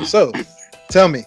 So, tell me,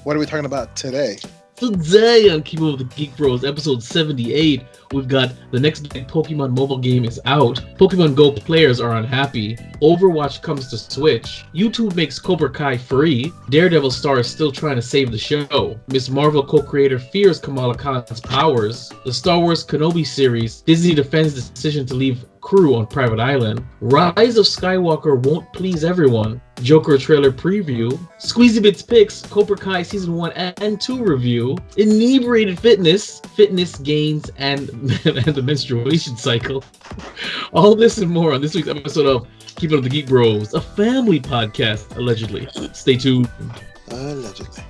what are we talking about today? Today on Keepin with the Geek Bros, episode 78, we've got the next big Pokemon mobile game is out. Pokemon Go players are unhappy. Overwatch comes to Switch. YouTube makes Cobra Kai free. Daredevil star is still trying to save the show. Ms. Marvel co-creator fears Kamala Khan's powers. The Star Wars Kenobi series. Disney defends decision to leave crew on private island. Rise of Skywalker won't please everyone. Joker trailer preview. Squeezy Bits picks. Cobra Kai season 1 and 2 review. Inebriated fitness gains, and the menstruation cycle. All this and more on this week's episode of Keepin with the Geek Bros, a family podcast, allegedly. Stay tuned. Allegedly.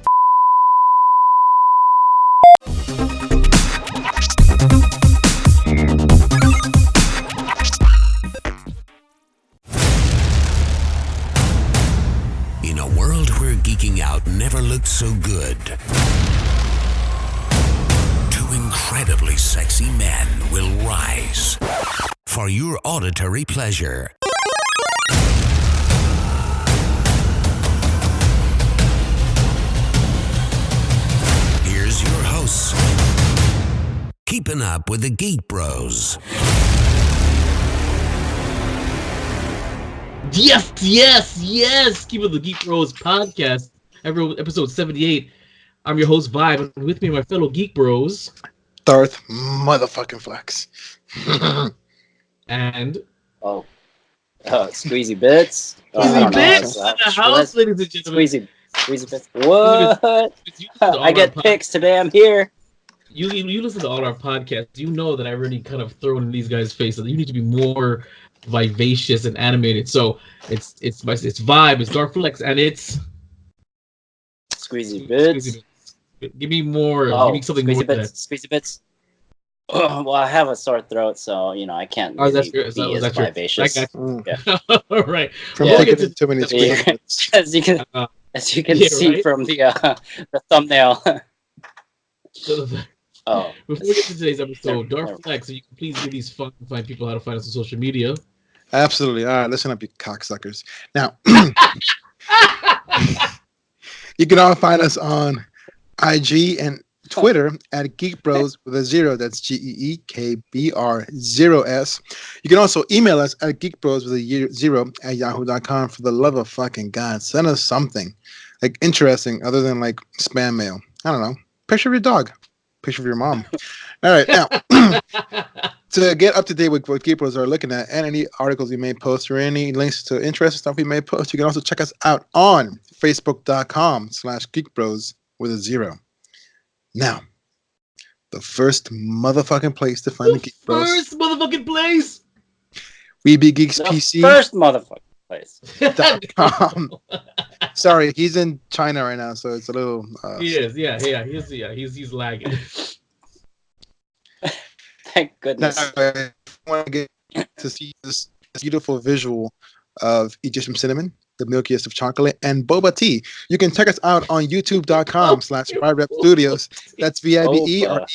In a world where geeking out never looked so good, two incredibly sexy men will rise for your auditory pleasure. Here's your hosts, Keeping Up with the Geek Bros. Yes! Keep with the Geek Bros podcast, episode 78. I'm your host, Vibe, and with me, my fellow Geek Bros. Darth motherfucking Flex. And... Squeezy Bits. Squeezy Bits in the house, ladies and gentlemen. Squeezy Bits. What? I get picks today, I'm here. You listen to all our podcasts, you know that I really kind of throw in these guys' faces. You need to be more vivacious and animated. So it's Vibe, it's Dark Flex, and it's Squeezy Bits. Give me more. Give me something Squeezy more. Bits. Squeezy Bits. Well, I have a sore throat, so I can't be as vivacious. Yeah. All right. From taking too many Squeezy Bits. As you can see from the thumbnail. Before we get to today's episode, Dark Flex, so you can please give these fun find people how to find us on social media. Absolutely. All right, listen up, you cocksuckers. Now, you can all find us on IG and Twitter at Geek Bros with a 0. That's GEEKBR0S. You can also email us at geekbros with a 0 at yahoo.com. For the love of fucking God, send us something like interesting other than like spam mail. I don't know. Picture of your dog. Picture of your mom. All right, now to get up to date with what Geek Bros are looking at and any articles we may post or any links to interesting stuff we may post, you can also check us out on facebook.com/Geek Bros with a 0. Now, the first motherfucking place to find the Geek Bros. First motherfucking place. We Be Geeks PC. First motherfucking place. Sorry, he's in China right now, so it's a little. He is, he's lagging. Thank goodness. Now, I want to get to see this beautiful visual of Egyptian cinnamon, the milkiest of chocolate, and boba tea. You can check us out on youtube.com/5rep Studios. That's VIBE or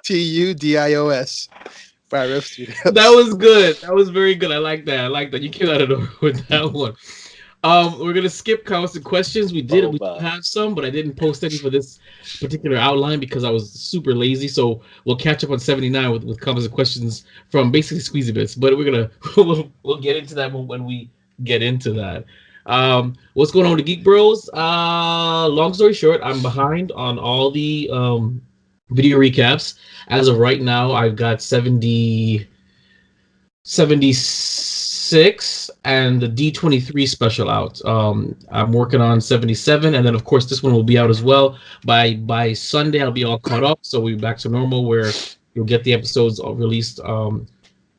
EVSTUDIOS. 5rep Studios. That was good. That was very good. I like that. You came out of nowhere with that one. We're gonna skip comments and questions. We do have some, but I didn't post any for this particular outline because I was super lazy. So we'll catch up on 79 with comments and questions from basically Squeezy Bits. But we'll get into that when we get into that. What's going on with the Geek Bros? Long story short, I'm behind on all the video recaps. As of right now, I've got 76 and the D23 special out. I'm working on 77, and then of course this one will be out as well. By Sunday, I'll be all caught up, so we'll be back to normal where you'll get the episodes released on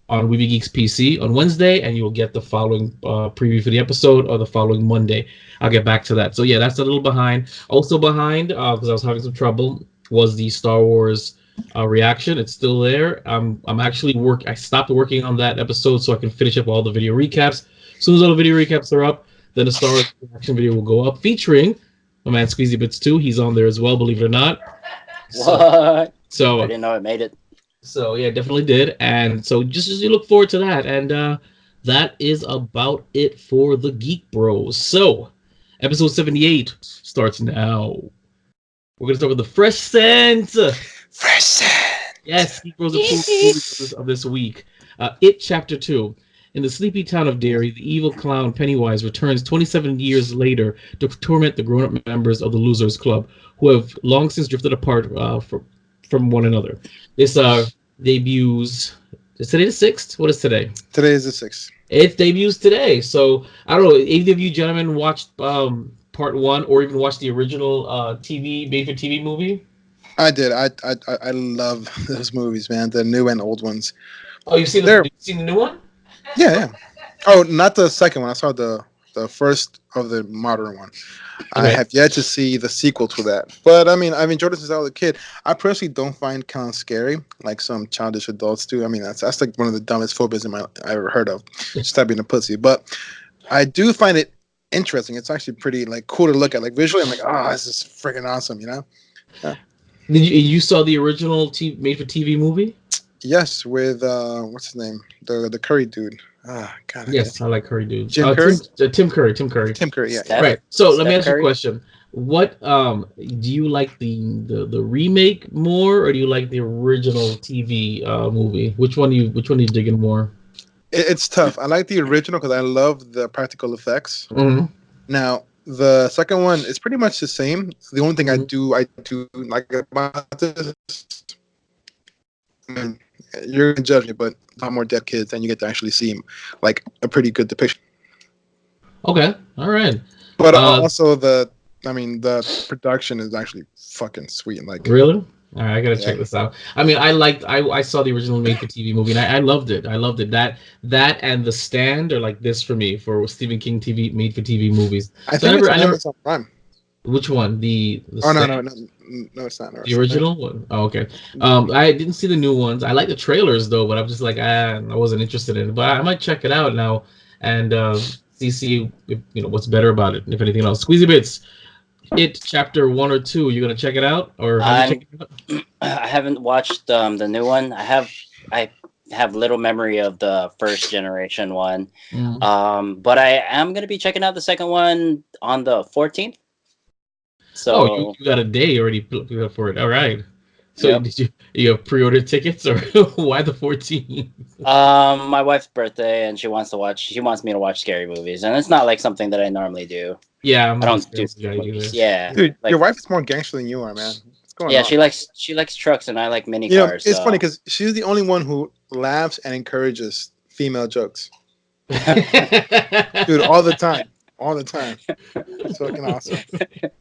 Weeby Geeks PC on Wednesday, and you'll get the following preview for the episode or the following Monday. I'll get back to that. So yeah, that's a little behind. Also behind, because I was having some trouble, was the Star Wars reaction. It's still there. I'm actually I stopped working on that episode so I can finish up all the video recaps. As soon as all the video recaps are up, then the Star Wars reaction video will go up, featuring my man Squeezy Bits 2. He's on there as well, believe it or not. What? So I didn't know it made it. So yeah, definitely did. And so just as you look forward to that. And that is about it for the Geek Bros. So Episode 78 starts now. We're going to start with the Fresh Scent. Fresh Scent. Yes, Geek Bros movies of this week. It Chapter 2. In the sleepy town of Derry, the evil clown Pennywise returns 27 years later to torment the grown-up members of the Losers Club, who have long since drifted apart from one another. This debuts... Is today the 6th? What is today? Today is the 6th. It debuts today. So, I don't know, either of you gentlemen watched part 1 or even watched the original made-for-TV movie? I did. I love those movies, man. The new and old ones. Oh, you've seen the new one? Yeah. Oh, not the second one. I saw the first of the modern one. Okay. I have yet to see the sequel to that. But, I mean, I've enjoyed it since I was a kid. I personally don't find clowns scary like some childish adults do. I mean, that's like one of the dumbest phobias I ever heard of. Just being a pussy. But I do find it interesting. It's actually pretty, like, cool to look at. Like, visually, I'm like, oh, this is freaking awesome, you know? Yeah. Did you saw the original made-for-TV movie? Yes, with, what's his name? The Curry dude. Oh, God. Yes, I like Curry dude. Jim Curry? Tim Curry. Tim Curry, yeah. Right. So let me ask you a question. What do you like the remake more, or do you like the original TV movie? Which one are you digging more? It's tough. I like the original because I love the practical effects. Mm-hmm. Now, the second one is pretty much the same. The only thing I do like about this, I mean, you're gonna judge me, but a lot more dead kids, and you get to actually see like a pretty good depiction. Okay, all right. But also the production is actually fucking sweet. Like, really? All right, I gotta check this out. I mean, I saw the original made-for-TV movie, and I loved it. I loved it. That and The Stand are like this for me for Stephen King TV made-for-TV movies. I think it's on Amazon Prime. Which one? The oh no, it's not. The original one? Oh, okay. I didn't see the new ones. I like the trailers though, but I'm just like, I wasn't interested in it. But I might check it out now and see if what's better about it. If anything else, Squeezy Bits. It Chapter 1 or 2. You gonna check it out, or have you checked it out? I haven't watched the new one. I have little memory of the first generation one. Mm. But I am gonna be checking out the second one on the 14th. So you got a day already for it. All right. So yep. Did you have pre-ordered tickets, or why the 14th? My wife's birthday, and she wants me to watch scary movies, and it's not like something that I normally do. Yeah, I don't do movies. Yeah, dude, like, your wife is more gangster than you are, man. What's going on? She likes trucks, and I like mini cars. It's funny because she's the only one who laughs and encourages female jokes. Dude, all the time. It's fucking awesome.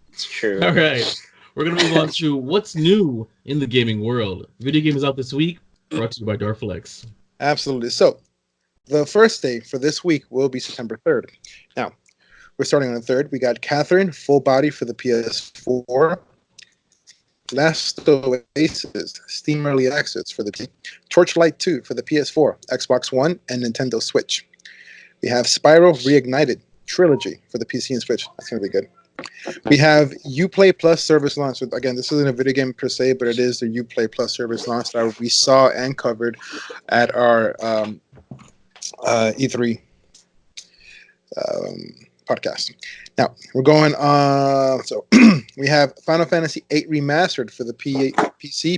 It's true. All right. We're going to move on to what's new in the gaming world. Video game is out this week, brought to you by Darflex. Absolutely. So, the first day for this week will be September 3rd. Now, we're starting on the 3rd. We got Catherine, full body for the PS4. Last Oasis, Steam Early Access for the PC. Torchlight 2 for the PS4, Xbox One, and Nintendo Switch. We have Spyro Reignited Trilogy for the PC and Switch. That's going to be good. We have Uplay Plus service launch. So again, this isn't a video game per se, but it is the Uplay Plus service launch that we saw and covered at our E3 podcast. Now we're going. So we have Final Fantasy VIII Remastered for the PC,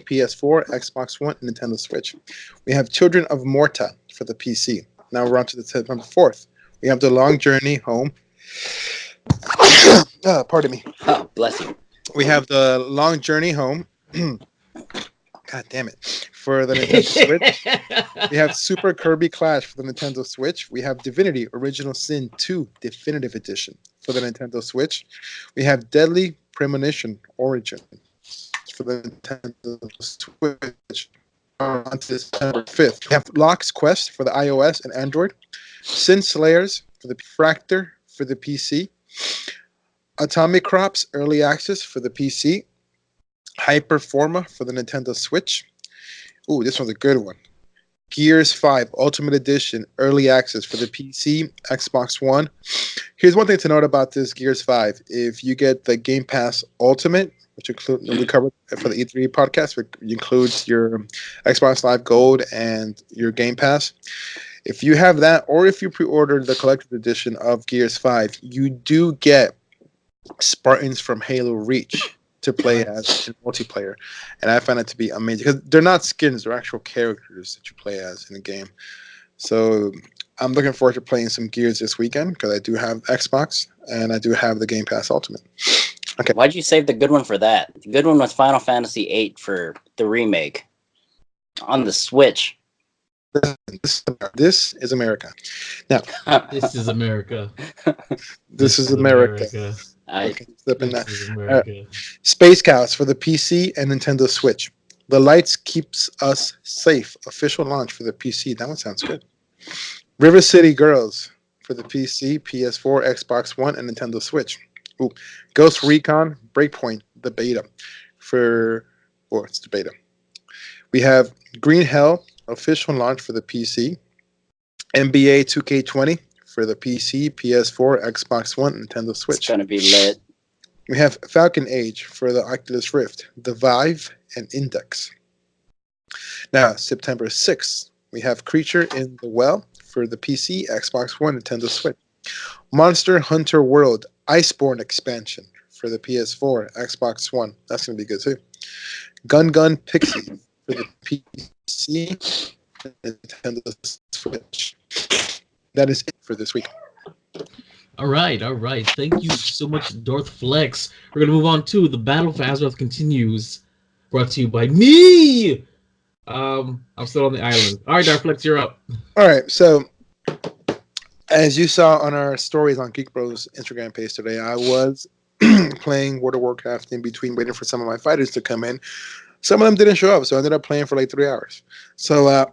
PS4, Xbox One, and Nintendo Switch. We have Children of Morta for the PC. Now we're on to the September 4th. We have The Long Journey Home. Pardon me. Oh, bless you. We have The Long Journey Home. God damn it. For the Nintendo Switch. We have Super Kirby Clash for the Nintendo Switch. We have Divinity Original Sin 2 Definitive Edition for the Nintendo Switch. We have Deadly Premonition Origin for the Nintendo Switch. On to September 5th. We have Locke's Quest for the iOS and Android. Sin Slayers for the Fractor for the PC. Atomic Crops Early Access for the PC. Hyperforma for the Nintendo Switch. Ooh, this one's a good one. Gears 5 Ultimate Edition Early Access for the PC, Xbox One. Here's one thing to note about this Gears 5. If you get the Game Pass Ultimate, which we covered for the E3 podcast, which includes your Xbox Live Gold and your Game Pass. If you have that, or if you pre-ordered the collector's edition of Gears 5, you do get Spartans from Halo Reach to play as in multiplayer, and I found it to be amazing because they're not skins; they're actual characters that you play as in the game. So I'm looking forward to playing some Gears this weekend because I do have Xbox and I do have the Game Pass Ultimate. Okay. Why'd you save the good one for that? The good one was Final Fantasy VIII for the remake on the Switch. This is America. Now, This is America. this is America. Okay, This is America. Space Cows for the PC and Nintendo Switch. The Lights Keeps Us Safe. Official launch for the PC. That one sounds good. River City Girls for the PC, PS4, Xbox One, and Nintendo Switch. Ooh. Ghost Recon Breakpoint, the beta. It's the beta. We have Green Hell, official launch for the PC. NBA 2K20 for the PC, PS4, Xbox One, Nintendo Switch. it's gonna be lit. We have Falcon Age for the Oculus Rift, the Vive, and Index. Now, September 6th, we have Creature in the Well for the PC, Xbox One, Nintendo Switch. Monster Hunter World Iceborne expansion for the PS4, Xbox One. That's going to be good too. Gun Pixie for the PC, Nintendo Switch. That is it for this week. All right. Thank you so much, Darth Flex. We're gonna move on to the Battle for Azeroth continues, brought to you by me. I'm still on the island. All right, Darth Flex, you're up. All right, so as you saw on our stories on Geek Bros Instagram page today, I was playing World of Warcraft in between waiting for some of my fighters to come in. Some of them didn't show up, so I ended up playing for like 3 hours. So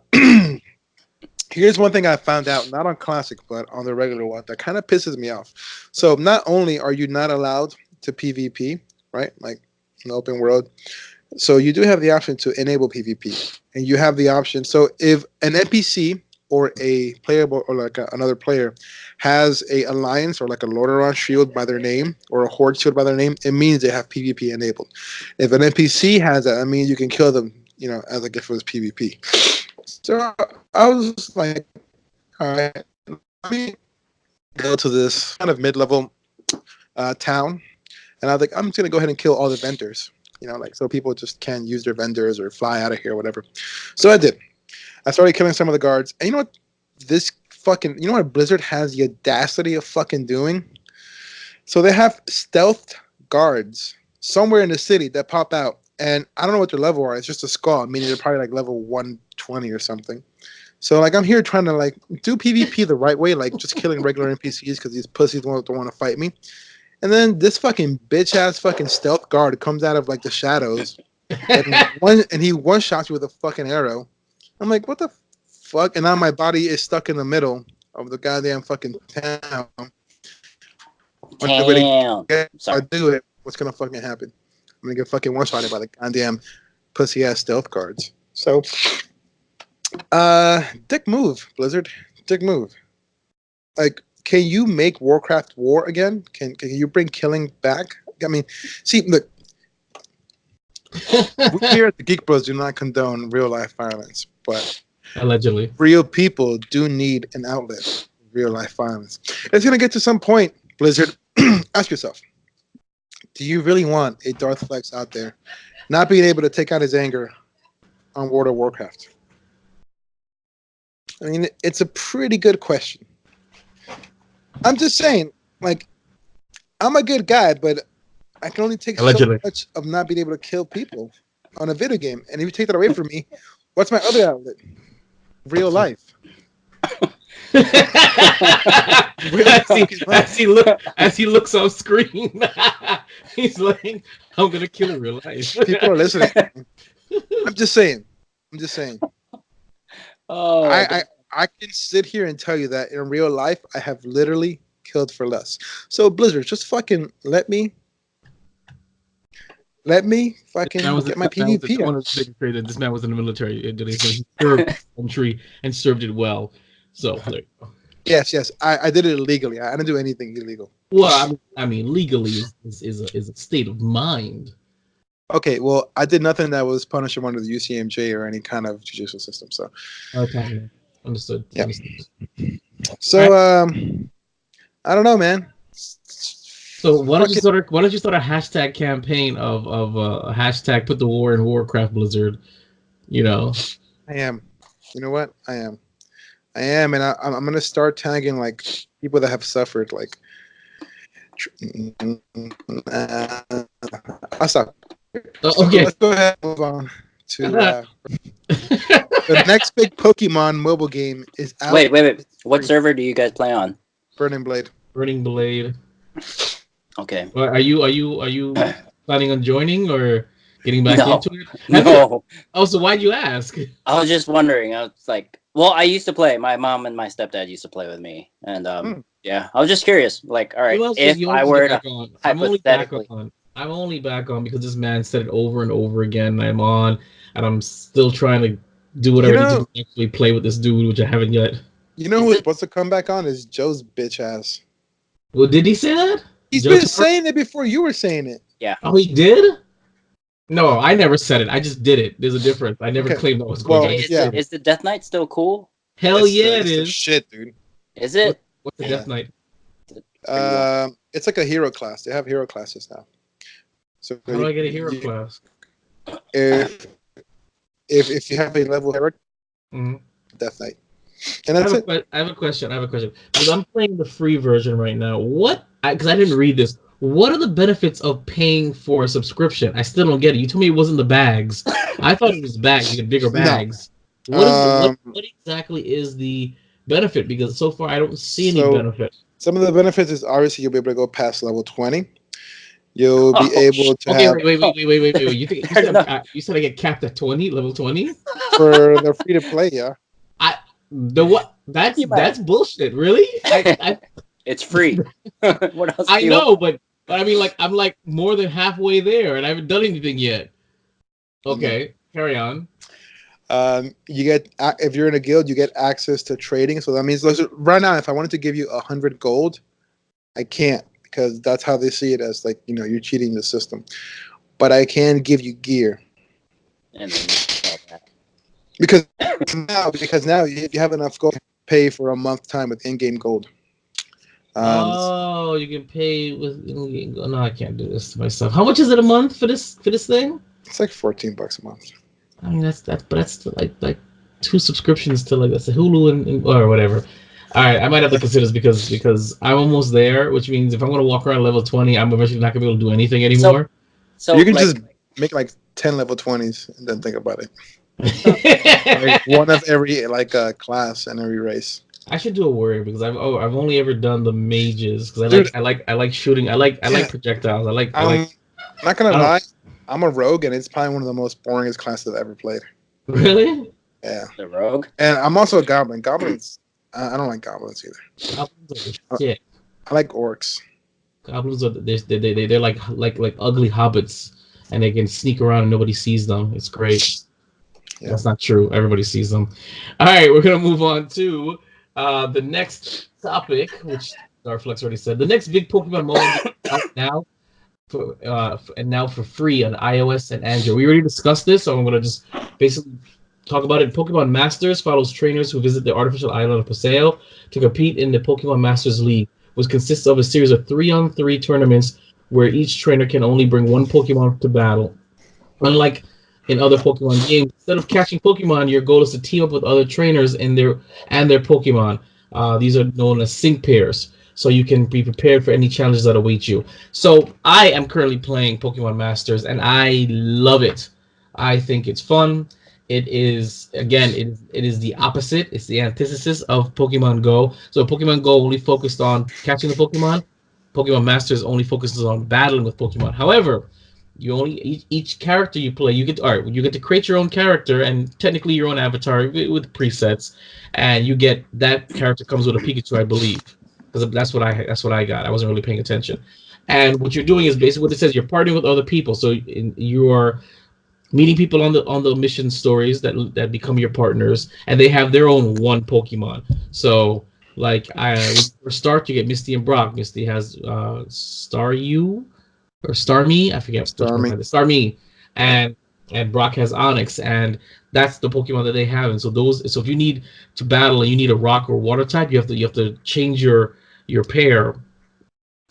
here's one thing I found out, not on Classic, but on the regular one, that kind of pisses me off. So not only are you not allowed to PvP, right, like in the open world, so you do have the option to enable PvP, and you have the option. So if an NPC or a playable or like another player has a alliance or like a Lordaeron shield by their name or a horde shield by their name, it means they have PvP enabled. If an NPC has that, I mean you can kill them, as like if it was PvP. So I was just like, all right, let me go to this kind of mid-level town, and I was like, I'm just gonna go ahead and kill all the vendors, so people just can't use their vendors or fly out of here or whatever. So I did. I started killing some of the guards, and you know what? You know what Blizzard has the audacity of fucking doing? So they have stealth guards somewhere in the city that pop out, and I don't know what their level are. It's just a skull, meaning they're probably like level 120 or something. So like I'm here trying to like do PvP the right way, like just killing regular NPCs because these pussies don't want to fight me. And then this fucking bitch ass fucking stealth guard comes out of like the shadows, and he one shots you with a fucking arrow. I'm like, what the fuck? And now my body is stuck in the middle of the goddamn fucking town. Damn. If I do it, what's gonna fucking happen? I'm gonna get fucking one-shotted by the goddamn pussy-ass stealth guards. So, dick move, Blizzard. Dick move. Like, can you make Warcraft war again? Can you bring killing back? I mean, see, look. We here at the Geek Bros do not condone real-life violence, but allegedly, real people do need an outlet for real-life violence. It's gonna get to some point, Blizzard. Ask yourself, do you really want a Darth Flex out there not being able to take out his anger on World of Warcraft? I mean, it's a pretty good question. I'm just saying, like, I'm a good guy, but I can only take allegedly so much of not being able to kill people on a video game. And if you take that away from me, what's my other outlet? Real life. As he looks off screen, he's like, I'm gonna kill real life. People are listening. I'm just saying. Oh, I can sit here and tell you that in real life, I have literally killed for less. So Blizzard, just fucking let me fucking get my PvP. I want to demonstrate that this man was in the military. He served the country and served it well. So there you go. Yes. I did it illegally. I didn't do anything illegal. Well, I mean, legally is a state of mind. Okay, well, I did nothing that was punishable under the UCMJ or any kind of judicial system. So, okay, understood. Yeah. Understood. So, I don't know, man. So So why don't you start a hashtag campaign of hashtag put the war in Warcraft Blizzard? You know. I am. You know what? I am, and I'm gonna start tagging like people that have suffered. Like, I'll stop. Okay. Let's go ahead and move on to the next big Pokemon mobile game is out. Wait. What server do you guys play on? Burning Blade. Burning Blade. Okay. Well, are you planning on joining or getting back into it? No. Oh, so why'd you ask? I was just wondering. I was like, well, I used to play. My mom and my stepdad used to play with me, and yeah, I was just curious. Like, all right, if I were to I'm only back on because this man said it over and over again. I'm on, and I'm still trying to do whatever I need to actually play with this dude, which I haven't yet. You know who's supposed to come back on is Joe's bitch ass. Well, did he say that? He's been saying it before you were saying it. Yeah. Oh, he did? No, I never said it. I just did it. There's a difference. I never claimed that was going on. Is the Death Knight still cool? Hell yeah, it is. Shit, dude. Is it? What's the Death Knight? It's like a hero class. They have hero classes now. So how do I get a hero class? If you have a level hero, Death Knight. And that's it. I have a question. Because I'm playing the free version right now. Because I didn't read this. What are the benefits of paying for a subscription? I still don't get it. You told me it wasn't the bags. I thought it was bags. You get bigger bags. No. What exactly is the benefit? Because so far I don't see any benefit. Some of the benefits is obviously you'll be able to go past level 20. You'll be able to have... Wait. You said I get capped at 20, level 20? For the free to play, yeah. That's bullshit. Really? It's free. What else? I know, but I mean, like, I'm like more than halfway there, and I haven't done anything yet. Okay, carry on. You get, if you're in a guild, you get access to trading. So that means right now, if I wanted to give you 100 gold, I can't because that's how they see it as like you're cheating the system. But I can give you gear. And then you sell that. Because now you have enough gold to pay for a month time with in-game gold. You can pay with. No, I can't do this to myself. How much is it a month for this thing? It's like $14 a month. I mean that's still like 2 subscriptions to like that's a Hulu and or whatever. All right, I might have to consider this because I'm almost there, which means if I'm gonna walk around level 20, I'm eventually not gonna be able to do anything anymore. So you can just make like 10 level 20s and then think about it. Like one of every class and every race. I should do a warrior because I've only ever done the mages because I like shooting. I like projectiles. I'm not gonna lie. I'm a rogue and it's probably one of the most boringest classes I've ever played. Really? Yeah. The rogue. And I'm also a goblin. Goblins. I don't like goblins either. Goblins are shit. I like orcs. Goblins are they're like ugly hobbits and they can sneak around and nobody sees them. It's great. Yeah. That's not true. Everybody sees them. All right, we're gonna move on to the next topic, which Darflex already said. The next big Pokemon mobile out now, for free on iOS and Android. We already discussed this, so I'm gonna just basically talk about it. Pokemon Masters follows trainers who visit the artificial island of Paseo to compete in the Pokemon Masters League, which consists of a series of 3-on-3 tournaments where each trainer can only bring one Pokemon to battle. Unlike in other Pokemon games, instead of catching Pokemon, your goal is to team up with other trainers and their Pokemon. These are known as sync pairs, so you can be prepared for any challenges that await you. So I am currently playing Pokemon Masters, and I love it. I think it's fun. It is the opposite. It's the antithesis of Pokemon Go. So Pokemon Go only focused on catching the Pokemon. Pokemon Masters only focuses on battling with Pokemon. However, each character you play, you get to create your own character and technically your own avatar with presets, and you get that character comes with a Pikachu, I believe, because that's what I got. I wasn't really paying attention. And what you're doing is basically what it says. You're partnering with other people, so you are meeting people on the mission stories that become your partners, and they have their own one Pokemon. So like for start, you get Misty and Brock. Misty has Staryu. Or Starmie, I forget. Starmie, and Brock has Onyx, and that's the Pokemon that they have. And so if you need to battle and you need a rock or water type, you have to change your pair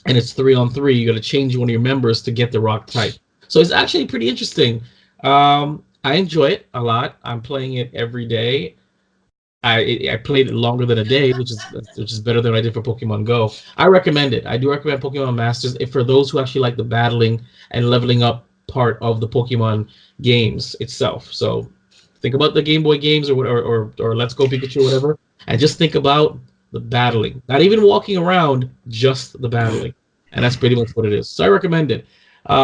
and it's 3-on-3. You got to change one of your members to get the rock type. So it's actually pretty interesting. I enjoy it a lot. I'm playing it every day. I played it longer than a day, which is better than I did for Pokemon Go. I recommend it. I do recommend Pokemon Masters for those who actually like the battling and leveling up part of the Pokemon games itself. So think about the Game Boy games or Let's Go Pikachu or whatever, and just think about the battling. Not even walking around, just the battling. And that's pretty much what it is. So I recommend it.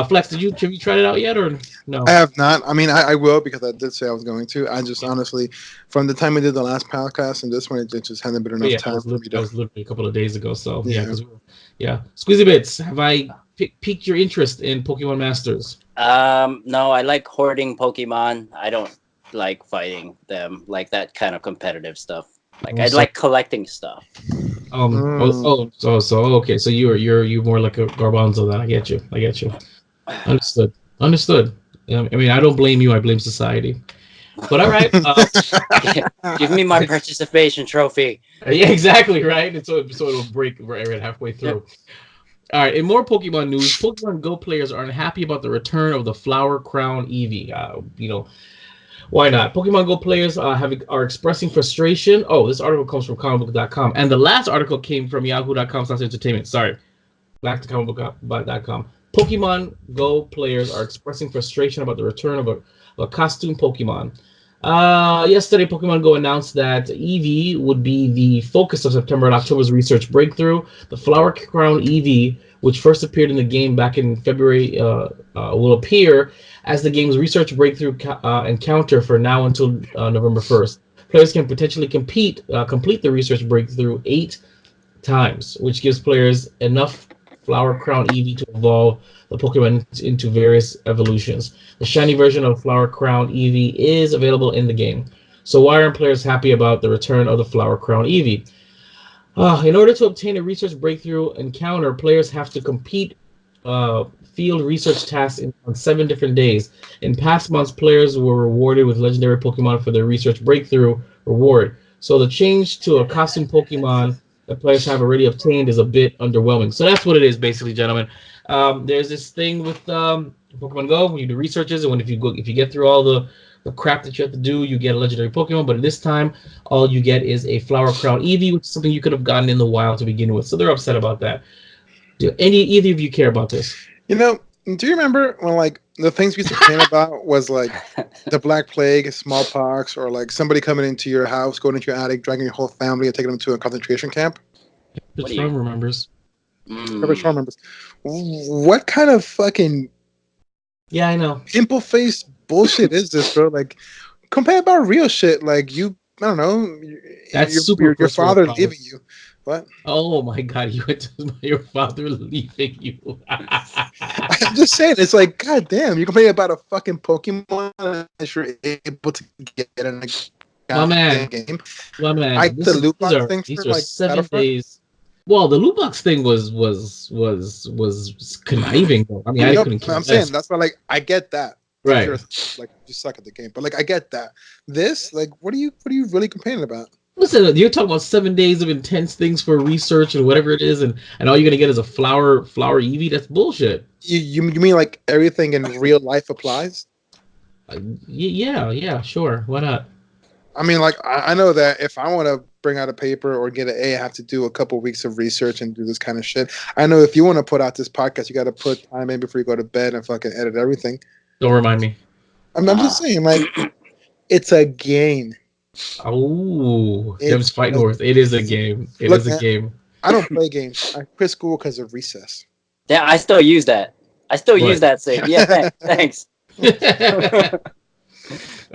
Flex, have you tried it out yet or no? I have not. I mean, I will because I did say I was going to. I just honestly, from the time we did the last podcast and this one, it just hadn't been enough time. That was literally a couple of days ago. So yeah. Squeezy Bits, have I piqued your interest in Pokemon Masters? No, I like hoarding Pokemon. I don't like fighting them, like that kind of competitive stuff. Like I like collecting stuff. Okay. So you're more like a Garbanzo then. I get you. Understood. I mean, I don't blame you. I blame society. But all right. Give me my participation trophy. Yeah, exactly. Right. And so it'll break right halfway through. All right. In more Pokemon news, Pokemon Go players are unhappy about the return of the Flower Crown Eevee. Why not? Pokemon Go players are expressing frustration. Oh, this article comes from comicbook.com. And the last article came from yahoo.com/entertainment. Sorry. Back to comicbook.com. Pokemon Go players are expressing frustration about the return of a costume Pokemon. Yesterday, Pokemon Go announced that Eevee would be the focus of September and October's research breakthrough. The Flower Crown Eevee, which first appeared in the game back in February, will appear as the game's research breakthrough encounter for now until November 1st. Players can potentially complete the research breakthrough 8 times, which gives players enough Flower Crown Eevee to evolve the Pokemon into various evolutions. The shiny version of Flower Crown Eevee is available in the game. So why aren't players happy about the return of the Flower Crown Eevee? In order to obtain a research breakthrough encounter, players have to complete field research tasks on 7 different days. In past months, players were rewarded with legendary Pokemon for their research breakthrough reward. So the change to a costume Pokemon that players have already obtained is a bit underwhelming. So that's what it is, basically, gentlemen. There's this thing with Pokemon Go when you do researches, and if you get through all the crap that you have to do, you get a legendary Pokemon. But this time, all you get is a Flower Crown Eevee, which is something you could have gotten in the wild to begin with. So they're upset about that. Do either of you care about this? Do you remember when the things we used to complain about was the Black Plague, smallpox, or somebody coming into your house, going into your attic, dragging your whole family and taking them to a concentration camp? The Charm remembers. Charm remembers. What kind of fucking I know pimple-faced bullshit is this, bro? Complain about real shit. I don't know. That's your father leaving you. What? Oh my God! You went to your father leaving you. I'm just saying, it's God damn, you complain about a fucking Pokemon that you're able to get in a game. My man. The loot box thing for 7 days. Well, the loot box thing was conniving. I mean, I couldn't care less. Saying that's why, I get that. Right. You suck at the game, but I get that. This, what are you really complaining about? Listen, you're talking about 7 days of intense things for research and whatever it is, and all you're gonna get is a flower Eevee. That's bullshit. You mean everything in real life applies? Yeah, sure. Why not? I mean, I know that if I want to bring out a paper or get an A, I have to do a couple weeks of research and do this kind of shit. I know if you want to put out this podcast, you got to put time in before you go to bed and fucking edit everything. Don't remind me. I'm just saying, it's a game. Oh, Jim's fighting worth. It is a game. It is a game. I don't play games. I quit school because of recess. Yeah, I still use that. Use that save. Yeah, thanks.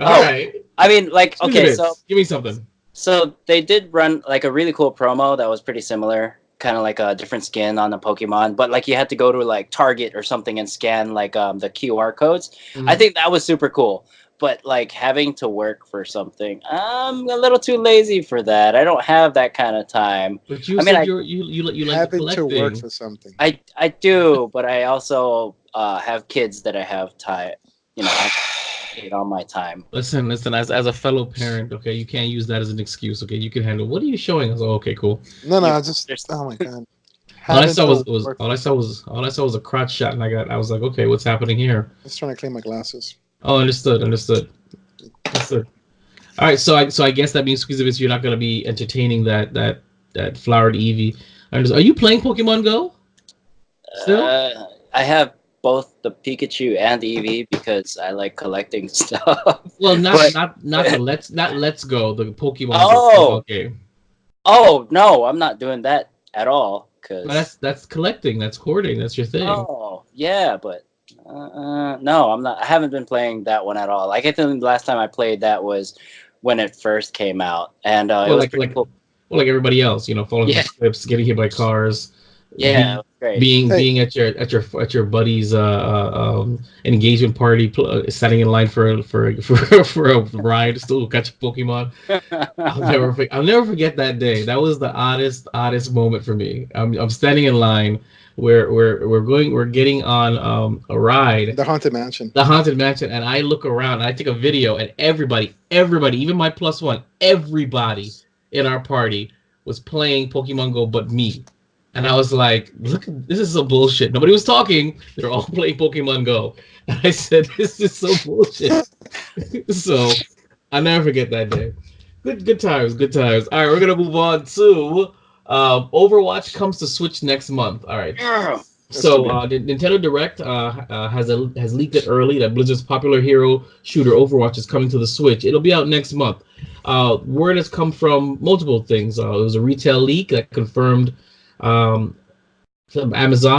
All right. I mean, okay, so give me something. So they did run a really cool promo that was pretty similar, kind of like a different skin on the Pokemon, but you had to go to Target or something and scan the QR codes. Mm-hmm. I think that was super cool. But having to work for something, I'm a little too lazy for that. I don't have that kind of time. But you like having to work for something. I do, but I also have kids that I have time. I hate all my time. Listen. As a fellow parent, okay, you can't use that as an excuse. Okay, you can handle. What are you showing us? Oh, okay, cool. No, just oh my God. All I saw Haven't was worked. all I saw was a crotch shot, and I was like, okay, what's happening here? I was trying to clean my glasses. Oh, understood. All right, so I guess that means because you're not going to be entertaining that flowered Eevee. Are you playing Pokemon Go still? I have both the Pikachu and Eevee because I like collecting stuff. Well, But- not Let's Go, the Pokemon Oh! Go game. Oh no, I'm not doing that at all. Cause That's collecting, that's hoarding, that's your thing. oh yeah, but no, I'm not. I haven't been playing that one at all. Like I think the last time I played that was when it first came out, and it was pretty cool. Well, like everybody else, falling Yeah. off cliffs, getting hit by cars. Yeah, it was great. Being at your buddy's engagement party, standing in line for a ride, still catch a Pokemon. I'll never forget that day. That was the oddest moment for me. I'm standing in line. We're getting on a ride. The Haunted Mansion. The Haunted Mansion, and I look around and I take a video, and everybody, even my +1, everybody in our party was playing Pokemon Go but me. And I was like, look, this is some bullshit. Nobody was talking. They were all playing Pokemon Go. And I said, this is so bullshit. So I'll never forget that day. Good times. All right, we're going to move on to Overwatch comes to Switch next month. All right. Yeah. So Nintendo Direct has leaked it early that Blizzard's popular hero shooter Overwatch is coming to the Switch. It'll be out next month. Word has come from multiple things. It was a retail leak that confirmed Amazon.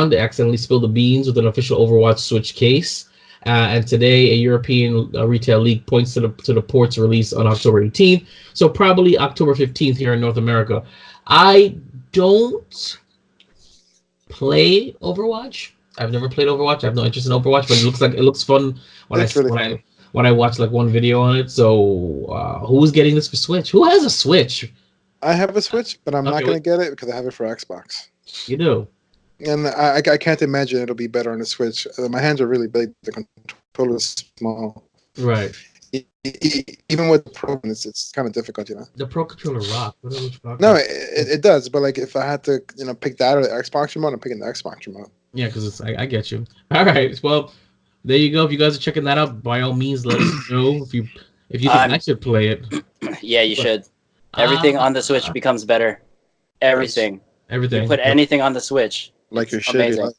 They accidentally spilled the beans with an official Overwatch Switch case. And today, a European retail leak points to the port's release on October 18th. So probably October 15th here in North America. I don't play Overwatch. I've never played Overwatch. I have no interest in Overwatch, but it looks fun when I watch like one video on it. So who's getting this for Switch? Who has a Switch? I have a Switch, but I'm not going to get it because I have it for Xbox. You do. And I can't imagine it'll be better on the Switch. My hands are really big. The controller is small. Right. Even with Pro, it's kind of difficult, The Pro controller rock. What are we talking No, about? it does. But like, if I had to, pick that or the Xbox remote, I'm picking the Xbox remote. Yeah, because I get you. All right. Well, there you go. If you guys are checking that out, by all means, let us know if you think I should play it. Yeah, you should. Everything on the Switch becomes better. Everything. You put anything on the Switch. Like your shitty amazing. life.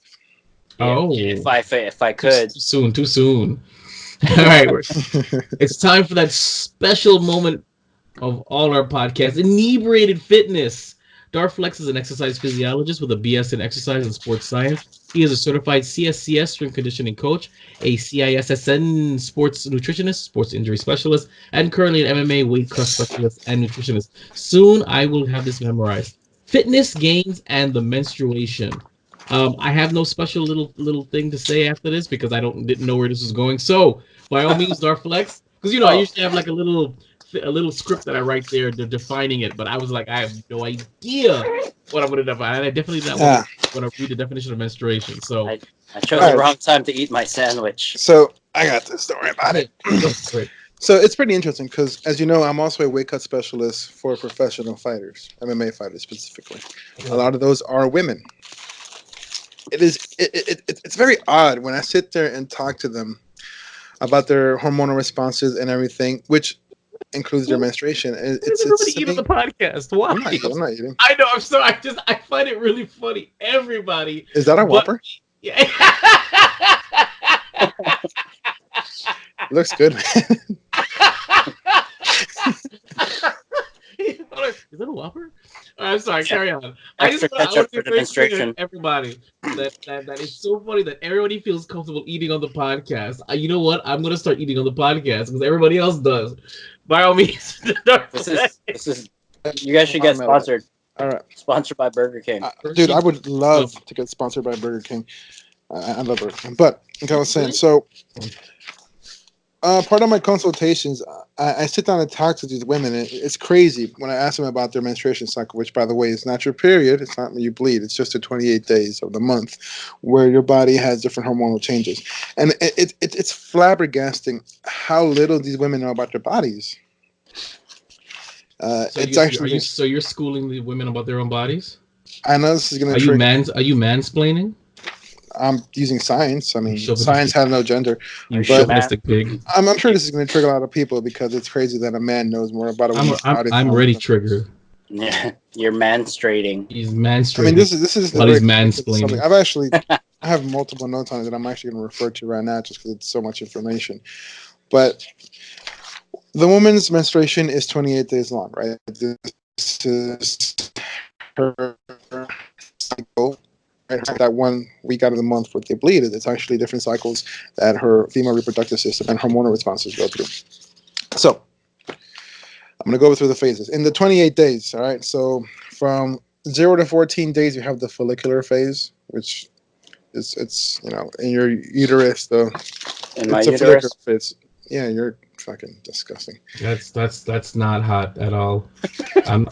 Oh. If I could. Too soon. All right. It's time for that special moment of all our podcasts. Inebriated Fitness. Darflex is an exercise physiologist with a BS in exercise and sports science. He is a certified CSCS strength conditioning coach, a CISSN sports nutritionist, sports injury specialist, and currently an MMA weight cut specialist and nutritionist. Soon I will have this memorized. Fitness gains and the menstruation. I have no special little thing to say after this because I didn't know where this was going. So by all means, Darflex, because I usually have like a little script that I write there defining it, but I was like, I have no idea what I'm going to define. And I definitely don't want to read the definition of menstruation. So I chose the wrong time to eat my sandwich. So I got this. Don't worry about it. Great. So it's pretty interesting because, as you know, I'm also a weight cut specialist for professional fighters, MMA fighters specifically. A lot of those are women. It's very odd when I sit there and talk to them about their hormonal responses and everything, which includes their menstruation. It's everybody eat on the podcast. Why? I'm not eating. I know. I'm sorry. I find it really funny. Everybody. Is that a Whopper? Yeah. Looks good, man. Is that a Whopper? I'm sorry. Carry on. Extra ketchup for the menstruation. Everybody, that is so funny that everybody feels comfortable eating on the podcast. You know what? I'm gonna start eating on the podcast because everybody else does. By all means, this is. You guys should get sponsored. All right, sponsored by Burger King. Dude, I would love to get sponsored by Burger King. I love Burger King, but like I was saying, so. Part of my consultations, I sit down and talk to these women. It's crazy when I ask them about their menstruation cycle, which, by the way, is not your period. It's not when you bleed. It's just the 28 days of the month where your body has different hormonal changes. And it's flabbergasting how little these women know about their bodies. So you're schooling the women about their own bodies? I know this is gonna Are you trigger. Are you mansplaining? I'm using science. I You mean, chauvinistic, science has no gender. you Are you But man? chauvinistic pig. I'm sure this is going to trigger a lot of people because it's crazy that a man knows more about a woman's body than I'm a already woman. triggered. Yeah, you're manstrating. He's I mean, manstrating this is the while very he's something. mansplaining. I have multiple notes on it that I'm actually going to refer to right now just because it's so much information. But the woman's menstruation is 28 days long, right? This is her cycle. Right? That 1 week out of the month where they bleed, it's actually different cycles that her female reproductive system and hormonal responses go through. So I'm going to go through the phases. In the 28 days, all right, so from 0 to 14 days, you have the follicular phase, which is, it's, in your uterus, In my it's a follicular uterus. phase. Yeah, you're fucking disgusting. That's not hot at all. I'm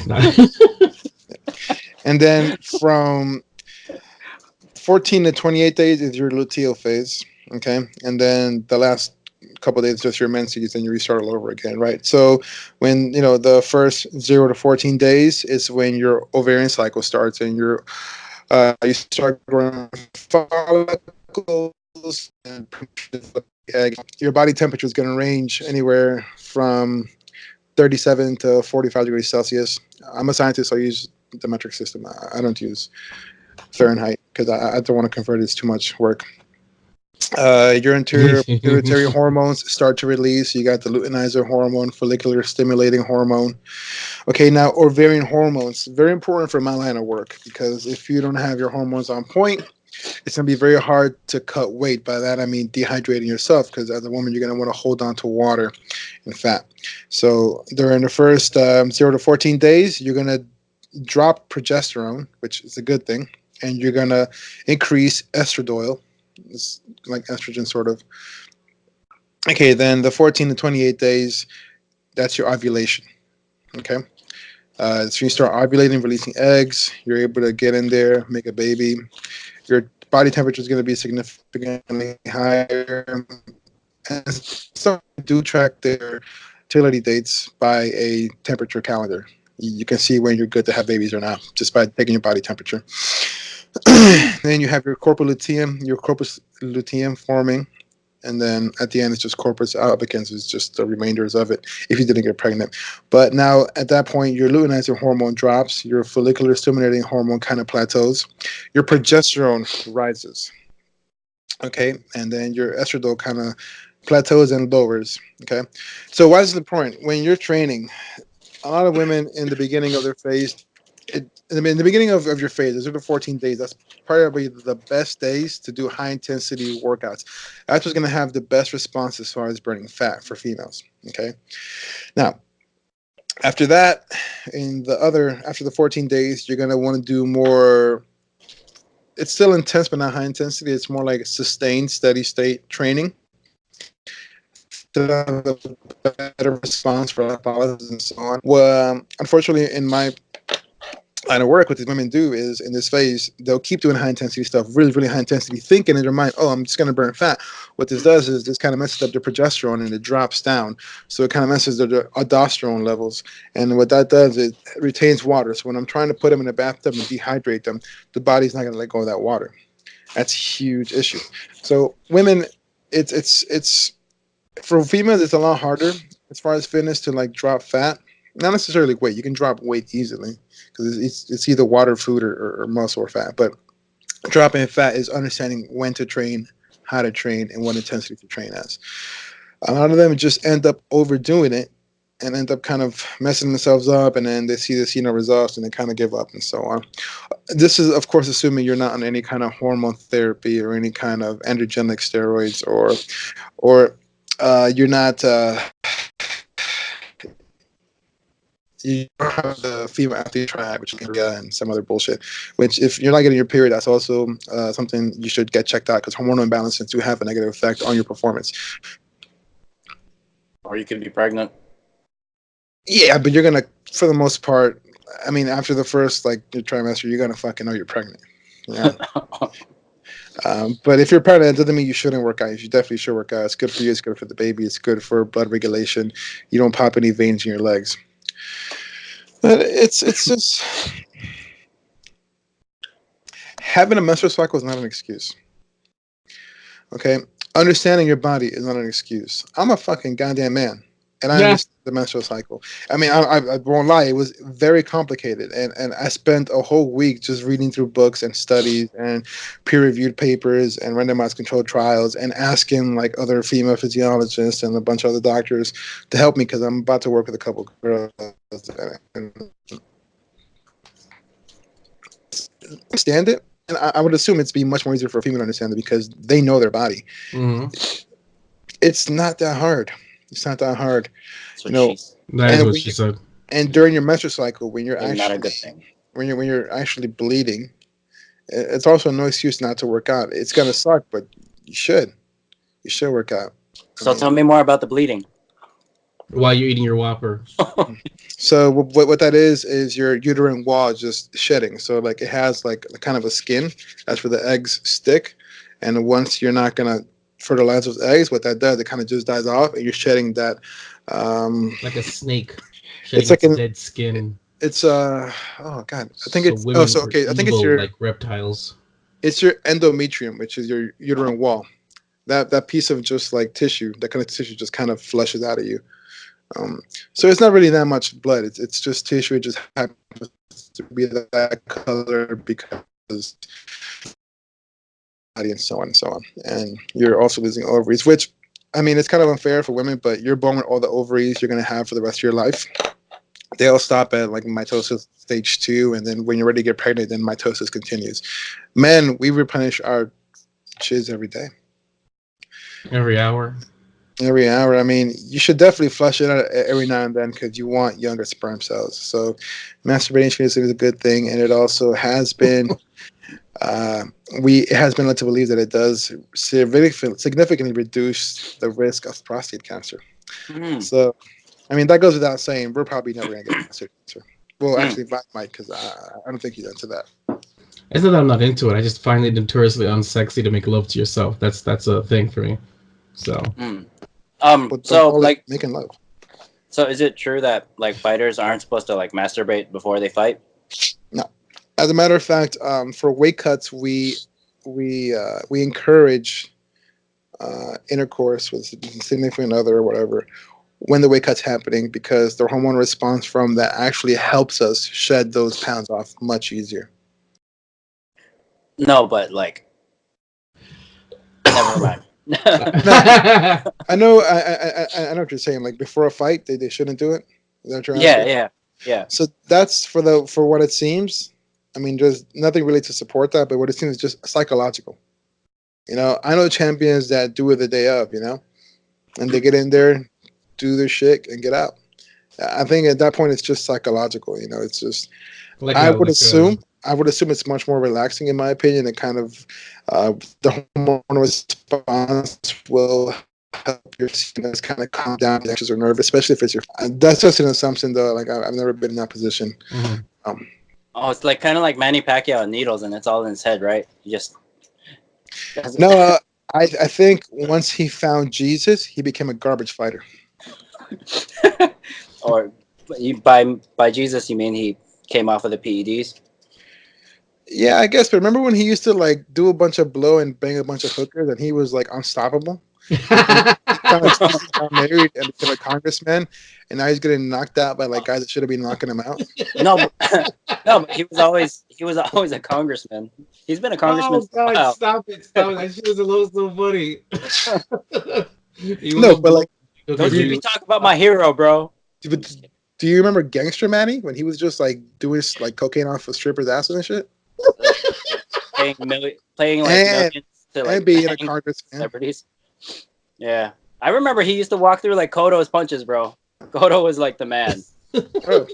not. And then from 14 to 28 days is your luteal phase, okay? And then the last couple of days just your menses, and you restart all over again, right? So when the first 0 to 14 days is when your ovarian cycle starts, and you start growing follicles and egg. Your body temperature is going to range anywhere from 37 to 45 degrees Celsius. I'm a scientist, so I use the metric system. I don't use Fahrenheit because I don't want to convert it. It's too much work. Your interior pituitary hormones start to release. You got the luteinizer hormone, follicular stimulating hormone. Okay, now ovarian hormones, very important for my line of work because if you don't have your hormones on point, it's going to be very hard to cut weight. By that, I mean dehydrating yourself because as a woman, you're going to want to hold on to water and fat. So during the first 0 to 14 days, you're going to drop progesterone, which is a good thing, and you're going to increase estradiol. It's like estrogen, sort of. Okay, then the 14 to 28 days, that's your ovulation. Okay. So you start ovulating, releasing eggs. You're able to get in there, make a baby. Your body temperature is going to be significantly higher. And some do track their fertility dates by a temperature calendar. You can see when you're good to have babies or not just by taking your body temperature. Then you have your corpus luteum forming, and then at the end it's just corpus albicans, is just the remainders of it if you didn't get pregnant. But now at that point your luteinizer hormone drops, your follicular stimulating hormone kind of plateaus, your progesterone rises, okay, and then your estradiol kind of plateaus and lowers. Okay, so why is it important when you're training? A lot of women in the beginning of their phase, in the beginning of your phase, those are the 14 days. That's probably the best days to do high intensity workouts. That's what's going to have the best response as far as burning fat for females. Okay. Now, after that, after the 14 days, you're going to want to do more. It's still intense, but not high intensity. It's more like sustained, steady state training to have a better response for lipolysis and so on. Well, unfortunately, in my line of work, what these women do is in this phase, they'll keep doing high intensity stuff, really, really high intensity, thinking in their mind, oh, I'm just going to burn fat. What this does is this kind of messes up their progesterone and it drops down. So it kind of messes their aldosterone levels. And what that does is it retains water. So when I'm trying to put them in a bathtub and dehydrate them, the body's not going to let go of that water. That's a huge issue. So women, it's for females, it's a lot harder as far as fitness to like drop fat. Not necessarily weight. You can drop weight easily because it's either water, food, or muscle or fat. But dropping fat is understanding when to train, how to train, and what intensity to train as. A lot of them just end up overdoing it and end up kind of messing themselves up, and then they see no results and they kind of give up and so on. This is, of course, assuming you're not on any kind of hormone therapy or any kind of androgenic steroids, or you're not. You have the female athlete triad, which is and some other bullshit. Which, if you're not getting your period, that's also something you should get checked out because hormonal imbalances do have a negative effect on your performance. Or you could be pregnant. Yeah, but you're gonna, for the most part, I mean, after the first your trimester, you're gonna fucking know you're pregnant. Yeah. But if you're pregnant, it doesn't mean you shouldn't work out. You definitely should work out. It's good for you. It's good for the baby. It's good for blood regulation. You don't pop any veins in your legs. But it's just having a menstrual cycle is not an excuse. Okay, understanding your body is not an excuse. I'm a fucking goddamn man, and I understand the menstrual cycle. I mean, I won't lie; it was very complicated, and I spent a whole week just reading through books and studies and peer-reviewed papers and randomized controlled trials and asking like other female physiologists and a bunch of other doctors to help me because I'm about to work with a couple girls. And understand it. And I would assume it's be much more easier for a female to understand it because they know their body. Mm-hmm. It's not that hard. It's not that hard. That is what she said. And during your menstrual cycle, when you're actually not a good thing. When you're actually bleeding, it's also no excuse not to work out. It's gonna suck, but you should work out. So tell me more about the bleeding. While you're eating your Whopper. So what that is your uterine wall just shedding. So like it has like a kind of a skin. That's where the eggs stick. And once you're not gonna fertilize those eggs, what that does, it kind of just dies off, and you're shedding that. Like a snake. It's like dead skin. It's oh god, I think it's I think it's your like reptiles. It's your endometrium, which is your uterine wall. That piece of just like tissue, that kind of tissue just kind of flushes out of you. So it's not really that much blood. It's just tissue. It just happens to be that color because body and so on and so on. And you're also losing ovaries, which I mean it's kind of unfair for women, but you're born with all the ovaries you're gonna have for the rest of your life. They all stop at like mitosis stage 2, and then when you're ready to get pregnant, then mitosis continues. Men, we replenish our jizz every day. Every hour. Every hour. I mean, you should definitely flush it out every now and then because you want younger sperm cells. So masturbation is a good thing, and it also has been it has been led to believe that it does significantly reduce the risk of prostate cancer. So, I mean, that goes without saying. We're probably never going to get prostate cancer. Well, actually, Mike might, because I don't think he's into that. It's not that I'm not into it. I just find it notoriously unsexy to make love to yourself. That's a thing for me. So. So like making love. So is it true that like fighters aren't supposed to like masturbate before they fight? No. As a matter of fact, for weight cuts, we encourage intercourse with a significant other or whatever when the weight cut's happening because the hormone response from that actually helps us shed those pounds off much easier. No, but like, never mind. I know what you're saying. Like before a fight, they shouldn't do it. Is that what you're asking? Yeah. So that's for what it seems. I mean, there's nothing really to support that, but what it seems is just psychological. I know champions that do it the day of, and they get in there, do their shit, and get out. I think at that point it's just psychological. It's just. Like I would assume it's much more relaxing, in my opinion, and kind of the hormone response will help your CNS kind of calm down the anxious or nerve, especially if it's your. That's just an assumption, though. Like I've never been in that position. Mm-hmm. It's like kind of like Manny Pacquiao and needles, and it's all in his head, right? You just. No, I think once he found Jesus, he became a garbage fighter. Or by Jesus, you mean he came off of the PEDs? Yeah, I guess. But remember when he used to like do a bunch of blow and bang a bunch of hookers, and he was like unstoppable. He kind of got married and became a congressman, and now he's getting knocked out by like guys that should have been knocking him out. No, but he was always a congressman. He's been a congressman. Oh God! Stop it! That shit was a little so funny. No, but like, don't you talk about my hero, bro? But do you remember Gangster Manny when he was just like doing like cocaine off of strippers' asses and shit? playing millions to like being a congressman. Celebrities. Yeah, I remember he used to walk through like Kodo's punches, bro. Kodo was like the man. Oh.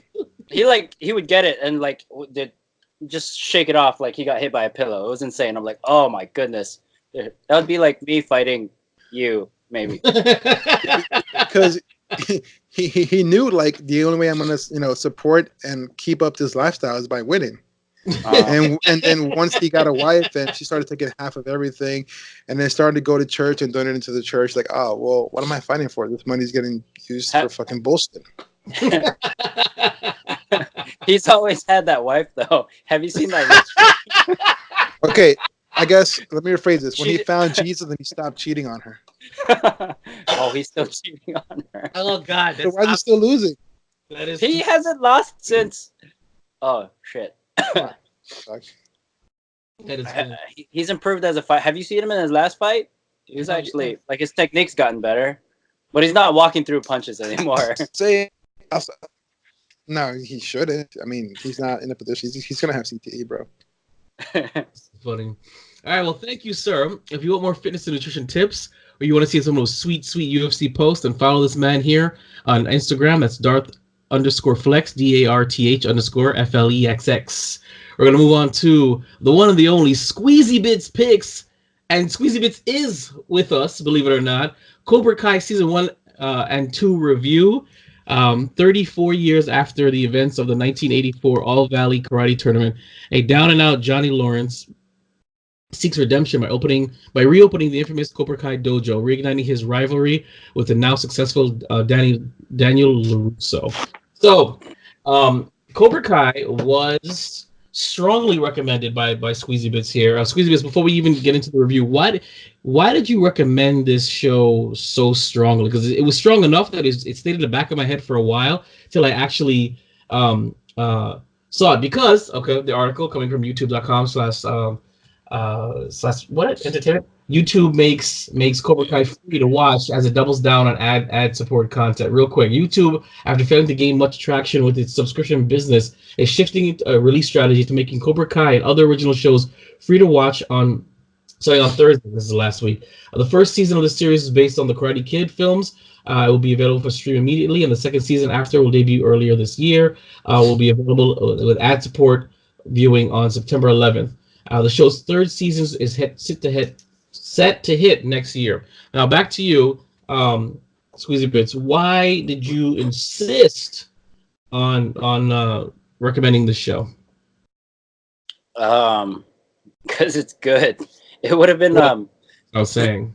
He would get it and like did just shake it off like he got hit by a pillow. It was insane. I'm like, oh my goodness, that would be like me fighting you, maybe. Because he knew like the only way I'm gonna support and keep up this lifestyle is by winning. And once he got a wife and she started taking half of everything and then started to go to church and donate into the church, like, oh well, what am I fighting for? This money's getting used for fucking bullshit. He's always had that wife though. Have you seen that? Okay, I guess let me rephrase this. When he She- found Jesus, then he stopped cheating on her. Oh, he's still cheating on her. Oh God, So why is he still losing? that is He hasn't lost since. Oh shit. Fuck. that is He's improved as a fight. Have you seen him in his last fight? He's Yeah. actually like his technique's gotten better, but he's not walking through punches anymore. Say, no, he shouldn't. I mean, he's not in a position. He's gonna have CTE, bro. funny. All right, well, thank you, sir. If you want more fitness and nutrition tips, or you want to see some of those sweet UFC posts, then follow this man here on Instagram. That's Darth_Flex, DARTH_FLEXX. We're gonna move on to the one and the only Squeezy Bits picks, and Squeezy Bits is with us, believe it or not. Cobra Kai season 1 and 2 review. 34 years after the events of the 1984 All Valley Karate Tournament, a down-and-out Johnny Lawrence seeks redemption by reopening the infamous Cobra Kai dojo, reigniting his rivalry with the now successful Daniel LaRusso. So, Cobra Kai was strongly recommended by Squeezy Bits here. Squeezy Bits, before we even get into the review, why did you recommend this show so strongly? Because it was strong enough that it stayed in the back of my head for a while till I actually saw it. Because the article coming from youtube.com/entertainment. YouTube makes Cobra Kai free to watch as it doubles down on ad support content. Real quick, YouTube, after failing to gain much traction with its subscription business, is shifting a release strategy to making Cobra Kai and other original shows free to watch on Thursday. This is last week. The first season of the series is based on the Karate Kid films. It will be available for stream immediately, and the second season after will debut earlier this year. Will be available with ad support viewing on September 11th. The show's third season is set to hit next year. Now back to you, Squeezy Bits. Why did you insist on recommending the show? Because it's good. It would have been I was saying.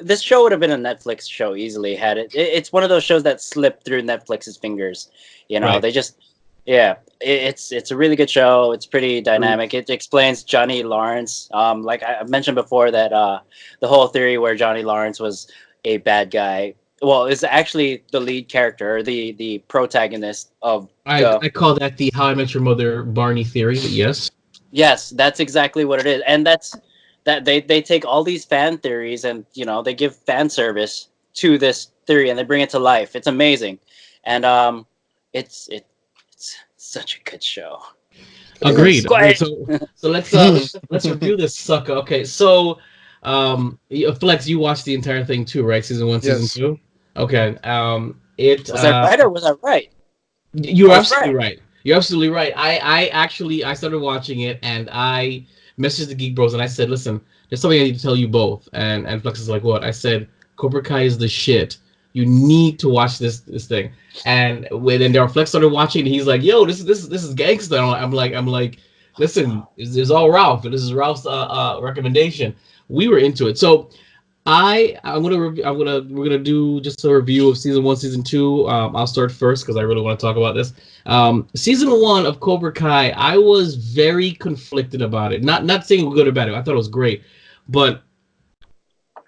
This show would have been a Netflix show easily had it. It's one of those shows that slipped through Netflix's fingers. You know, Right. they just it's a really good show. It's pretty dynamic. It explains Johnny Lawrence. Like I mentioned before, that the whole theory where Johnny Lawrence was a bad guy. Well, is actually the lead character, the protagonist of. I call that the How I Met Your Mother Barney theory. But yes. Yes, that's exactly what it is, and that they take all these fan theories and they give fan service to this theory and they bring it to life. It's amazing, and it's such a good show. Agreed. Quiet. So let's review this sucker. Okay, so Flex, you watched the entire thing too, right? Season 1, Yes. season 2. Okay. Was that right or was I right? You're I was absolutely right. You're absolutely right. I started watching it and I messaged the Geek Bros and I said, listen, there's something I need to tell you both. And Flex is like, what? I said, Cobra Kai is the shit. You need to watch this thing. And when Flex started watching, and he's like, yo, this is gangster. I'm like, listen, this is all Ralph. This is Ralph's recommendation. We were into it. So we're gonna do just a review of season 1, season 2. I'll start first because I really want to talk about this. Season 1 of Cobra Kai, I was very conflicted about it. Not saying good or bad. I thought it was great, but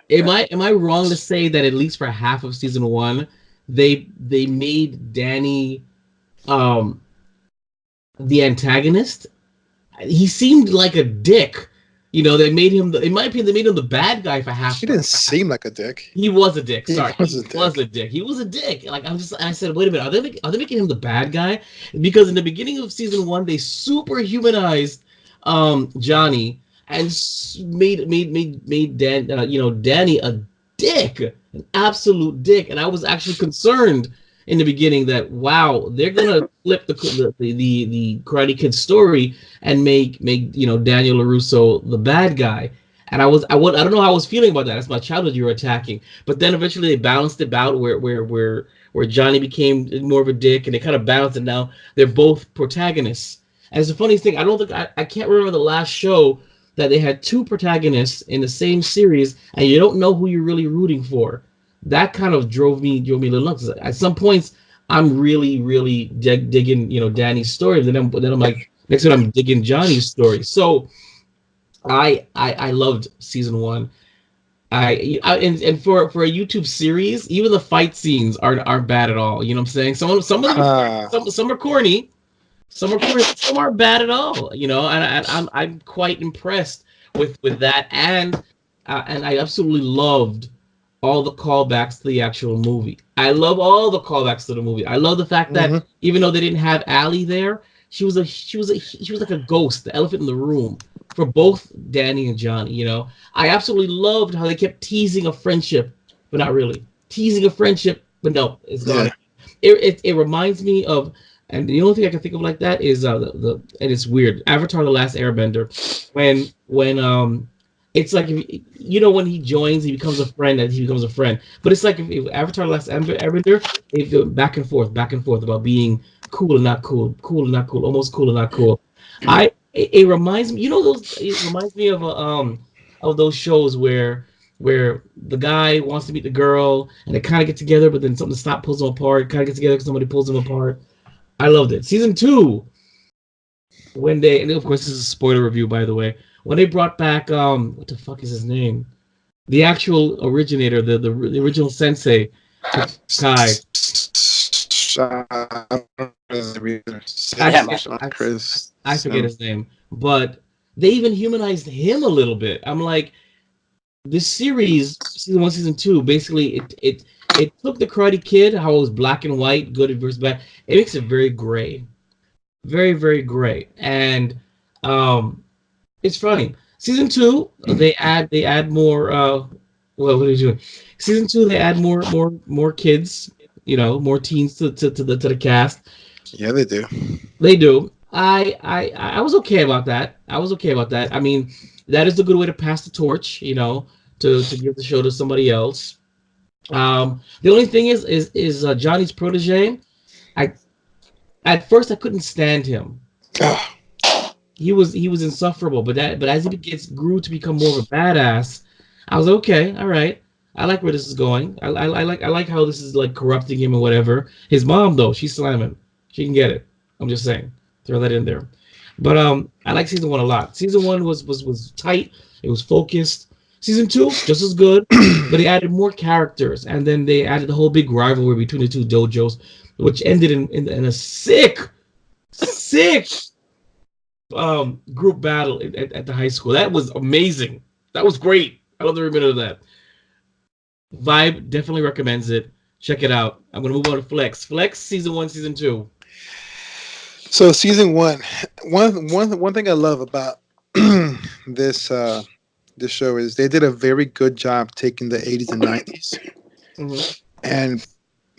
am I wrong to say that at least for half of season 1, they made Danny the antagonist? He seemed like a dick. They made him. In my opinion, they made him the bad guy for half. He didn't seem like a dick. He was a dick. Sorry, He was a dick. He was a dick. Like I said, wait a minute. Are they making him the bad guy? Because in the beginning of season 1, they superhumanized Johnny and made Danny a dick, an absolute dick. And I was actually concerned in the beginning that, wow, they're gonna flip the Karate Kid story and make Daniel LaRusso the bad guy. And I don't know how I was feeling about that. That's my childhood you were attacking. But then eventually they balanced it out where Johnny became more of a dick, and they kind of balanced it. Now they're both protagonists. And it's the funniest thing. I can't remember the last show that they had 2 protagonists in the same series, and you don't know who you're really rooting for. That kind of drove me a little nuts. At some points, I'm really digging Danny's story. But then I'm like, Next one, I'm digging Johnny's story. So I loved season 1. And for a YouTube series, even the fight scenes aren't bad at all. You know what I'm saying? Some of them some are corny, some aren't bad at all. You know, and I'm quite impressed with that, and I absolutely loved all the callbacks to the actual movie. I love all the callbacks to the movie. I love the fact that even though they didn't have Allie there, she was like a ghost, the elephant in the room for both Danny and Johnny. You know, I absolutely loved how they kept teasing a friendship, but not really teasing a friendship, but no, it's gone. Yeah. It reminds me of, and the only thing I can think of like that is and it's weird, Avatar: The Last Airbender, when it's like if, you know, when he joins, he becomes a friend, and he becomes a friend. But it's like if Avatar: The Last Airbender, they go back and forth about being cool and not cool, cool and not cool, almost cool and not cool. It reminds me, you know, it reminds me of those shows where the guy wants to meet the girl and they kind of get together, but then something pulls them apart. Kind of get together because somebody pulls them apart. I loved it. Season 2, when they, and of course this is a spoiler review, by the way, when they brought back what the fuck is his name? The actual originator, the original sensei, Kai. I forget his name, but they even humanized him a little bit. I'm like, this series, season 1, season 2, basically it took the Karate Kid, how it was black and white, good versus bad. It makes it very gray, very, very gray, and it's funny. Season 2, they add more. Well, what are you doing? Season 2, they add more kids. You know, more teens to the cast. Yeah, they do. They do. I was okay about that. I mean, that is a good way to pass the torch. You know, to give the show to somebody else. The only thing is Johnny's protege. At first I couldn't stand him. He was insufferable, but as he grew to become more of a badass, I was okay, all right. I like where this is going. I like how this is like corrupting him or whatever. His mom though, she's slamming. She can get it. I'm just saying. Throw that in there. But I like season 1 a lot. Season 1 was tight. It was focused. Season 2, just as good, but they added more characters, and then they added the whole big rivalry between the two dojos, which ended in a sick group battle at the high school. That was amazing. That was great. I love every minute of that. Vibe definitely recommends it. Check it out. I'm gonna move on to Flex. Flex season 1, season 2. So season 1, one thing I love about this show is they did a very good job taking the 80s and 90s and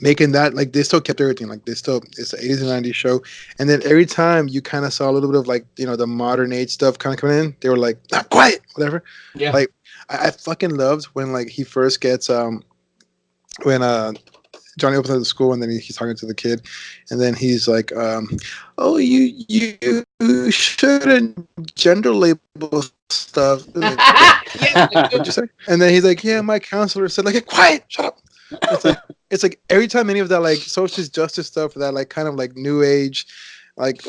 making that, like, they still kept everything, like it's an 80s and 90s show, and then every time you kind of saw a little bit of, like, you know, the modern age stuff kind of coming in, they were like, ah, quiet, whatever. Yeah. Like I fucking loved when, like, he first gets when Johnny opens up the school and then he's talking to the kid, and then he's like, oh, you shouldn't gender label stuff. Like, what'd you say? And then he's like, yeah, my counselor said, like, quiet, shut up. It's like every time any of that, like, social justice stuff, that, like, kind of like new age, like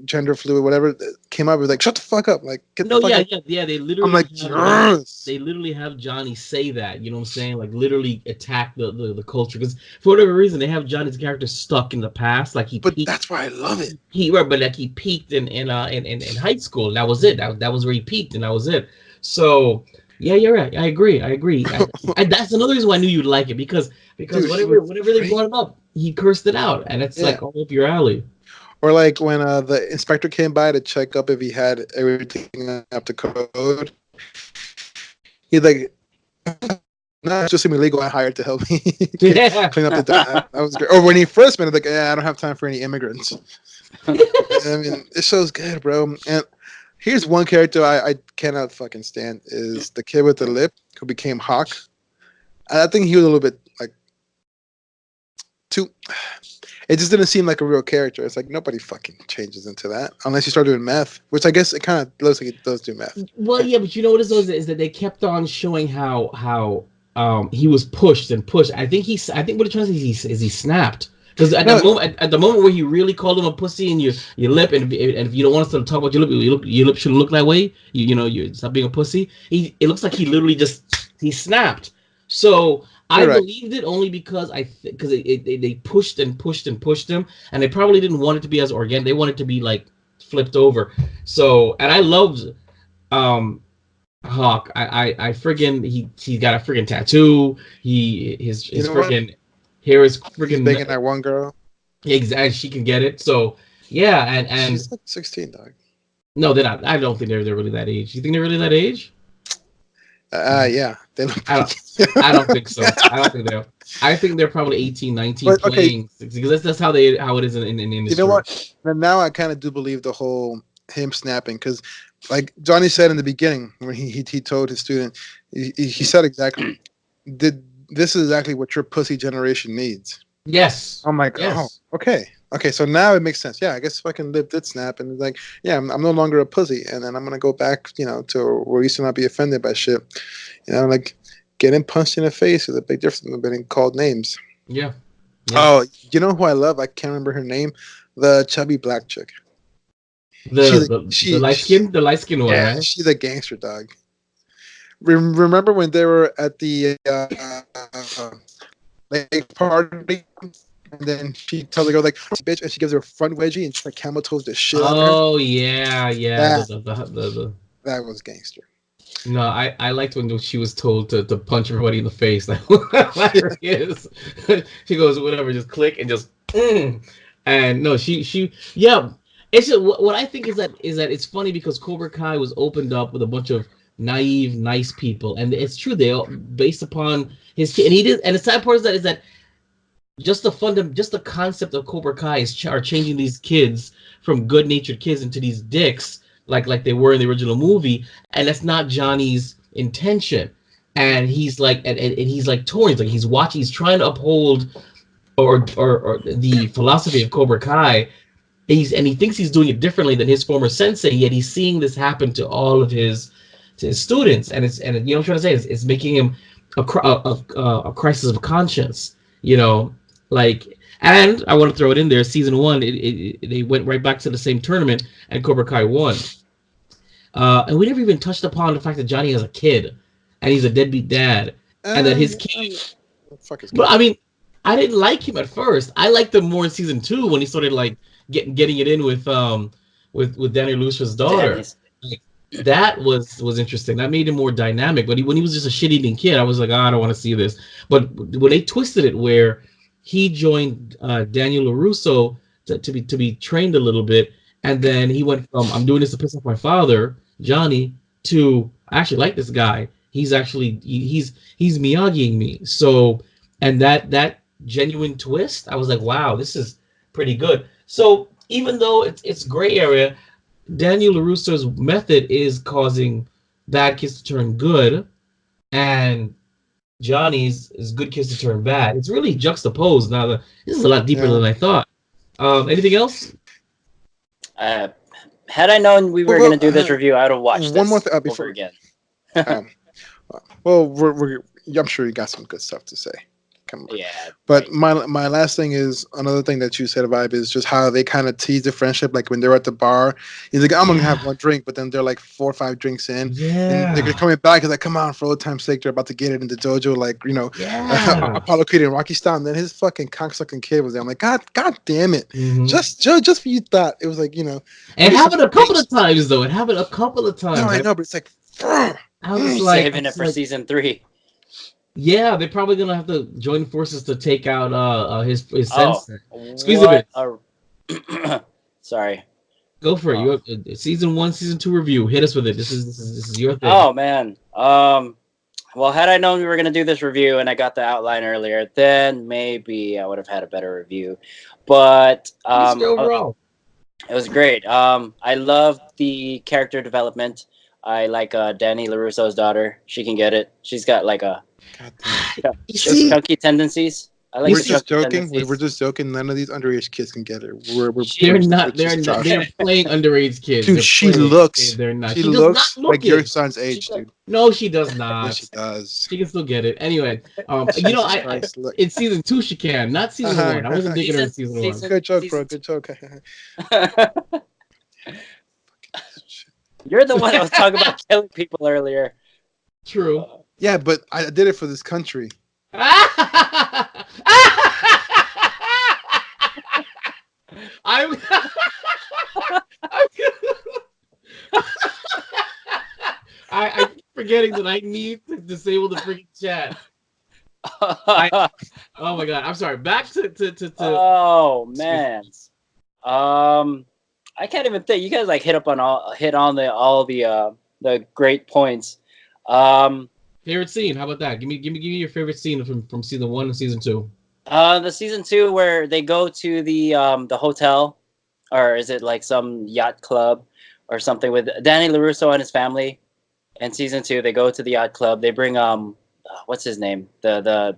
gender fluid, whatever came up, it was like, shut the fuck up, like, get the fuck up. Yeah. They literally, I'm like, they literally have Johnny say that, you know what I'm saying? Like, literally attack the culture, because for whatever reason they have Johnny's character stuck in the past, like he. But that's why I love it. But like he peaked in high school. And that was it. That was where he peaked, and that was it. So. Yeah, you're right. I agree. That's another reason why I knew you'd like it, because dude, whenever they brought him up, he cursed it out, and it's like all up your alley. Or like when the inspector came by to check up if he had everything up to code, he's like, "No, it's just some illegal I hired to help me clean up the dot." That was great. Or when he first met, like, "Yeah, I don't have time for any immigrants." I mean, this show's good, bro. And here's one character I cannot fucking stand, is the kid with the lip who became Hawk. I think he was a little bit, like, too... It just didn't seem like a real character. It's like, nobody fucking changes into that unless you start doing meth, which I guess it kind of looks like it does do meth. Well, yeah, but you know what it is that they kept on showing how he was pushed and pushed. I think what it turns out is he snapped. Because at the moment where he really called him a pussy and your lip, and if you don't want us to talk about your lip shouldn't look that way. You stop being a pussy. It looks like he literally he snapped. So I believed it only because because they pushed and pushed and pushed him, and they probably didn't want it to be as organic. They wanted it to be like flipped over. So, and I loved Hawk. I friggin' he got a friggin' tattoo. His friggin' hair is friggin' banging that one girl. Exactly, she can get it. So yeah, and she's like 16, dog. No, they're not. I don't think they're really that age. You think they're really that age? Yeah. They look I don't think so. I don't think they're. I think they're probably 18, 19 but, playing because that's how it is in the industry. You know what? Now I kind of do believe the whole him snapping because, like Johnny said in the beginning when he told his student, he said exactly, this is exactly what your pussy generation needs. Yes. I'm like, yes. Oh, okay. So now it makes sense. Yeah, I guess fucking lip did snap, and it's like, yeah, I'm no longer a pussy, and then I'm gonna go back, to where we used to not be offended by shit. Like getting punched in the face is a big difference than being called names. Yeah. Oh, you know who I love? I can't remember her name. The chubby black chick. The light skin one. Yeah, right? She's a gangster, dog. Remember when they were at the lake party? And then she tells the girl like bitch, and she gives her a front wedgie and she like camel toes the shit out of her. Oh yeah. That was gangster. No, I liked when she was told to punch everybody in the face. Like hilarious. She goes whatever, just click and just and no, she yeah. It's just, what I think is that it's funny because Cobra Kai was opened up with a bunch of naive, nice people, and it's true they all based upon his kid, and he did. And the sad part is that just the concept of Cobra Kai are changing these kids from good-natured kids into these dicks, like they were in the original movie, and that's not Johnny's intention. And he's like, and he's like torn. He's trying to uphold or the philosophy of Cobra Kai. And he thinks he's doing it differently than his former sensei, yet he's seeing this happen to all of his students, and you know what I'm trying to say is it's making him a crisis of conscience, like. And I want to throw it in there. Season 1, they went right back to the same tournament, and Cobra Kai won. And we never even touched upon the fact that Johnny has a kid, and he's a deadbeat dad, and that his kid. But I mean, I didn't like him at first. I liked him more in season 2 when he started like getting it in with Danny Lucer's daughter. Like, that was interesting. That made him more dynamic. But when he was just a shit-eating kid, I was like, I don't want to see this. But when they twisted it, where he joined Daniel LaRusso to be trained a little bit, and then he went from I'm doing this to piss off my father, Johnny, to I actually like this guy. He's actually he's Miyagiing me. So, and that genuine twist, I was like, wow, this is pretty good. So even though it's gray area, Daniel LaRusso's method is causing bad kids to turn good, and Johnny's is good kids to turn bad. It's really juxtaposed. Now, this is a lot deeper than I thought. Anything else? Had I known we were going to do this review, I would have watched this more before again. Well, I'm sure you got some good stuff to say. Yeah. But my last thing is another thing that you said, Vibe, is just how they kind of tease the friendship. Like when they're at the bar, he's like, I'm going to have one drink, but then they're like 4 or 5 drinks in. Yeah. And they're coming back. He's like, come on, for old time's sake, they're about to get it in the dojo, like, Apollo Creed and Rocky style. And then his fucking cocksucking kid was there. I'm like, God damn it. Mm-hmm. Just for you thought. It was like, And it happened a couple of times, though. It happened a couple of times. No, I know, but it's like, I was like, saving it for season 3. Yeah, they're probably gonna have to join forces to take out his sensei. Squeeze a bit. Sorry. Go for it. You season 1, season 2 review. Hit us with it. This is your thing. Oh man. Well, had I known we were gonna do this review and I got the outline earlier, then maybe I would have had a better review. But overall, it was great. I love the character development. I like Danny LaRusso's daughter. She can get it. She's got like those chunky tendencies. I like We're the just drunken joking. We're tendencies. just joking. None of these underage kids can get it. They're just- not. we're just joshing. They're playing underage kids. Dude, They're she playing. looks. They're not. She She does not looks look like your it. son's age, dude. No, she does Yes, not. she does. She can still get it. Anyway, Jesus I Christ, look. in season 2 she can, not season Uh-huh, 1. I wasn't digging her in season 1. Good joke, bro. season Good joke. You're the one that was talking about killing people earlier. True. Yeah, but I did it for this country. I'm I keep forgetting that I need to disable the freaking chat. Oh my god, I'm sorry. Back to Oh man. I can't even think. You guys like hit on all the great points. favorite scene. How about that? Give me your favorite scene from season 1 and season 2. The season 2 where they go to the hotel, or is it like some yacht club or something with Danny LaRusso and his family. In season 2, they go to the yacht club. They bring what's his name? The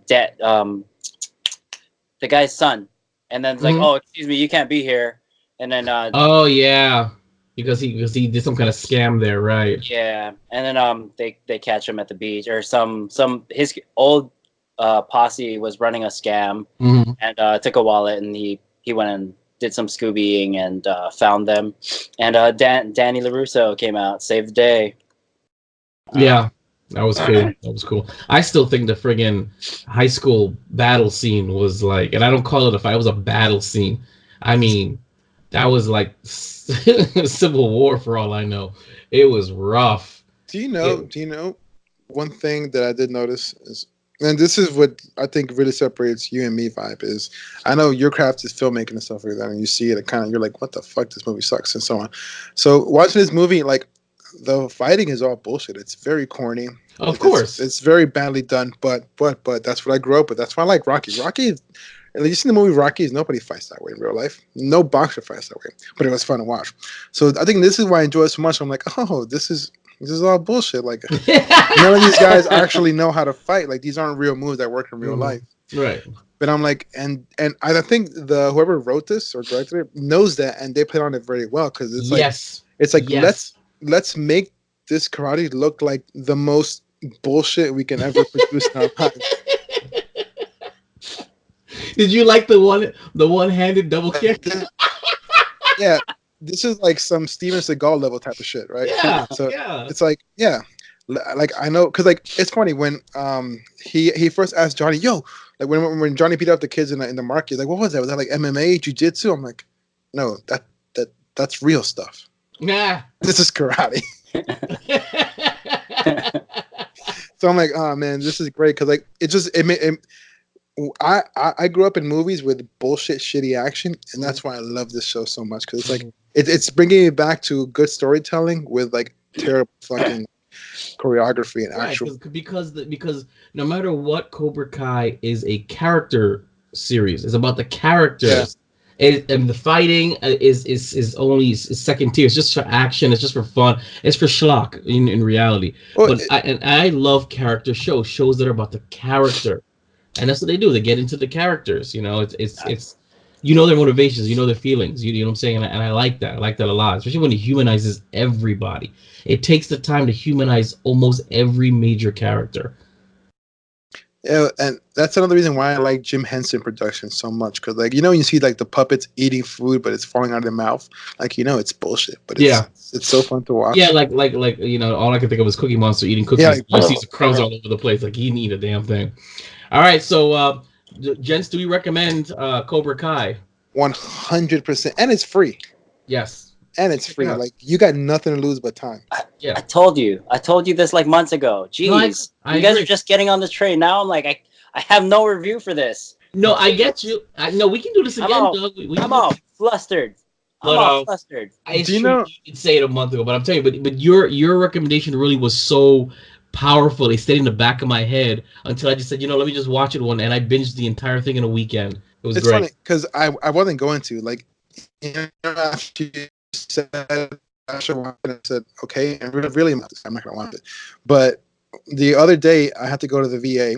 guy's son, and then it's like, oh, excuse me, you can't be here. And then oh yeah, because he did some kind of scam there, right? yeah, and then they catch him at the beach, or his old posse was running a scam and took a wallet, and he went and did some Scoobying and found them, and Danny LaRusso came out, saved the day. Yeah, that was cool. That was cool. I still think the friggin' high school battle scene was like, and I don't call it a fight, it was a battle scene. I mean, that was like Civil War for all I know. It was rough. Do you know one thing that I did notice is, and this is what I think really separates you and me, Vibe, is I know your craft is filmmaking and stuff like that, and you see it, and you're like, what the fuck, this movie sucks, and so on. So watching this movie, like, the fighting is all bullshit. It's very corny. Of course. It's very badly done, but that's what I grew up with. That's why I like Rocky. Rocky, at least in the movie Rocky, nobody fights that way in real life. No boxer fights that way, but it was fun to watch. So I think this is why I enjoy it so much. I'm like, oh, this is all bullshit. Like, none of these guys actually know how to fight. Like, these aren't real moves that work in real life. Right. But I'm like, and I think whoever wrote this or directed it knows that, and they played on it very well, because it's like let's make this karate look like the most bullshit we can ever produce in our lives. Did you like the one-handed double kick? Yeah, this is like some Steven Seagal level type of shit, right? Yeah. So it's like, yeah, like I know, because like it's funny when he first asked Johnny, yo, like when Johnny beat up the kids in the market, like, what was that? Was that like MMA, jiu-jitsu? I'm like, no, that's real stuff. Nah. This is karate. So I'm like, oh man, this is great, because like I grew up in movies with bullshit, shitty action, and that's why I love this show so much, because it's like it's bringing me back to good storytelling with like terrible fucking choreography and actual. Because no matter what, Cobra Kai is a character series. It's about the characters. Yeah. And the fighting is only second tier. It's just for action. It's just for fun. It's for schlock in reality. Well, I love character shows that are about the character, and that's what they do. They get into the characters. You know, it's you know their motivations. You know their feelings. You know what I'm saying? And I like that. I like that a lot, especially when it humanizes everybody. It takes the time to humanize almost every major character. Yeah, and that's another reason why I like Jim Henson Productions so much, because like, you know, you see like the puppets eating food, but it's falling out of their mouth. Like, you know, it's bullshit, but it's so fun to watch. Yeah, like you know, all I can think of was Cookie Monster eating cookies. Yeah, you see crumbs all over the place. Like, he didn't eat a damn thing. All right, so gents, do we recommend Cobra Kai? 100%, and it's free. Yes. And it's free. Like, you got nothing to lose but time. I told you this like months ago. Jeez, you guys are just getting on the train now. I'm like, I have no review for this. No, I get you. No, we can do this again, Doug. I'm all flustered. I'm all flustered. You did say it a month ago, but I'm telling you, but your recommendation really was so powerful. It stayed in the back of my head until I just said, you know, let me just watch it one, and I binged the entire thing in a weekend. It was great. It's funny because I wasn't going to, like, you know, after you said I should watch it, I said okay, and really I'm not gonna watch it. But the other day I had to go to the VA